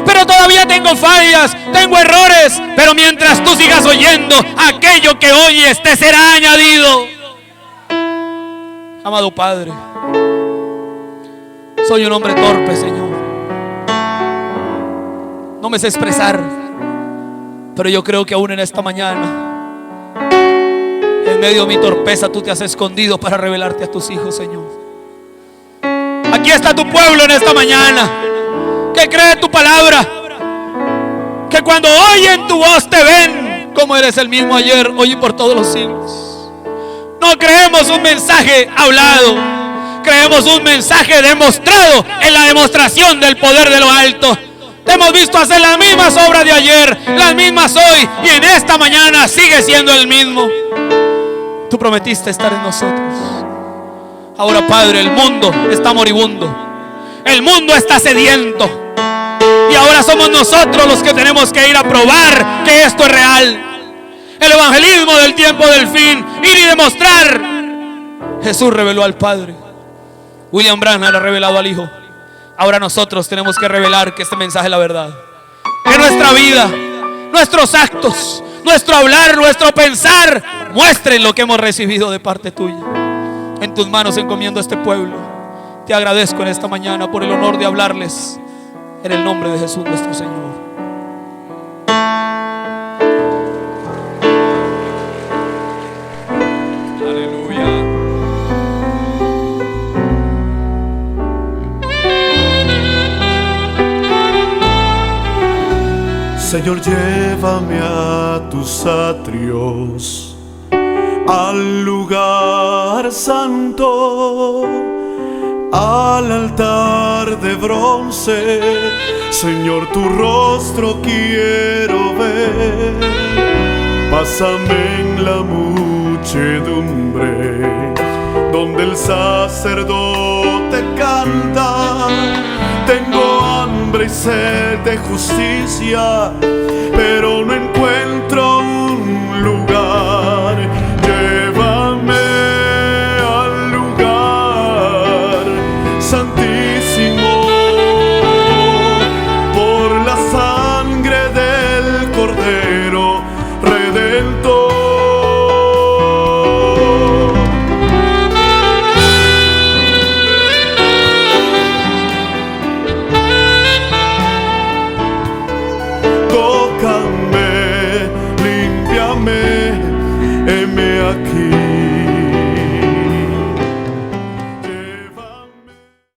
pero todavía tengo fallas, tengo errores. Pero mientras tú sigas oyendo, aquello que oyes te será añadido. Amado Padre, soy un hombre torpe, Señor. No me sé expresar, pero yo creo que aún en esta mañana, en medio de mi torpeza, tú te has escondido para revelarte a tus hijos, Señor. Aquí está tu pueblo en esta mañana, que cree tu palabra, que cuando oyen tu voz te ven como eres el mismo ayer, hoy y por todos los siglos. No creemos un mensaje hablado, creemos un mensaje demostrado en la demostración del poder de lo alto. Te hemos visto hacer las mismas obras de ayer, las mismas hoy, y en esta mañana sigue siendo el mismo. Tú prometiste estar en nosotros. Ahora, Padre, el mundo está moribundo, el mundo está sediento, y ahora somos nosotros los que tenemos que ir a probar que esto es real. El evangelismo del tiempo del fin, ir y demostrar. Jesús reveló al Padre, William Branham ha revelado al Hijo. Ahora nosotros tenemos que revelar que este mensaje es la verdad. Que nuestra vida, nuestros actos, nuestro hablar, nuestro pensar muestren lo que hemos recibido de parte tuya. En tus manos encomiendo a este pueblo. Te agradezco en esta mañana por el honor de hablarles en el nombre de Jesús nuestro Señor. Señor, llévame a tus atrios, al lugar santo, al altar de bronce. Señor, tu rostro quiero ver. Pásame en la muchedumbre, donde el sacerdote canta. Tengo hambre y sed de justicia, pero no encuentro un lugar. Llévame al lugar santísimo.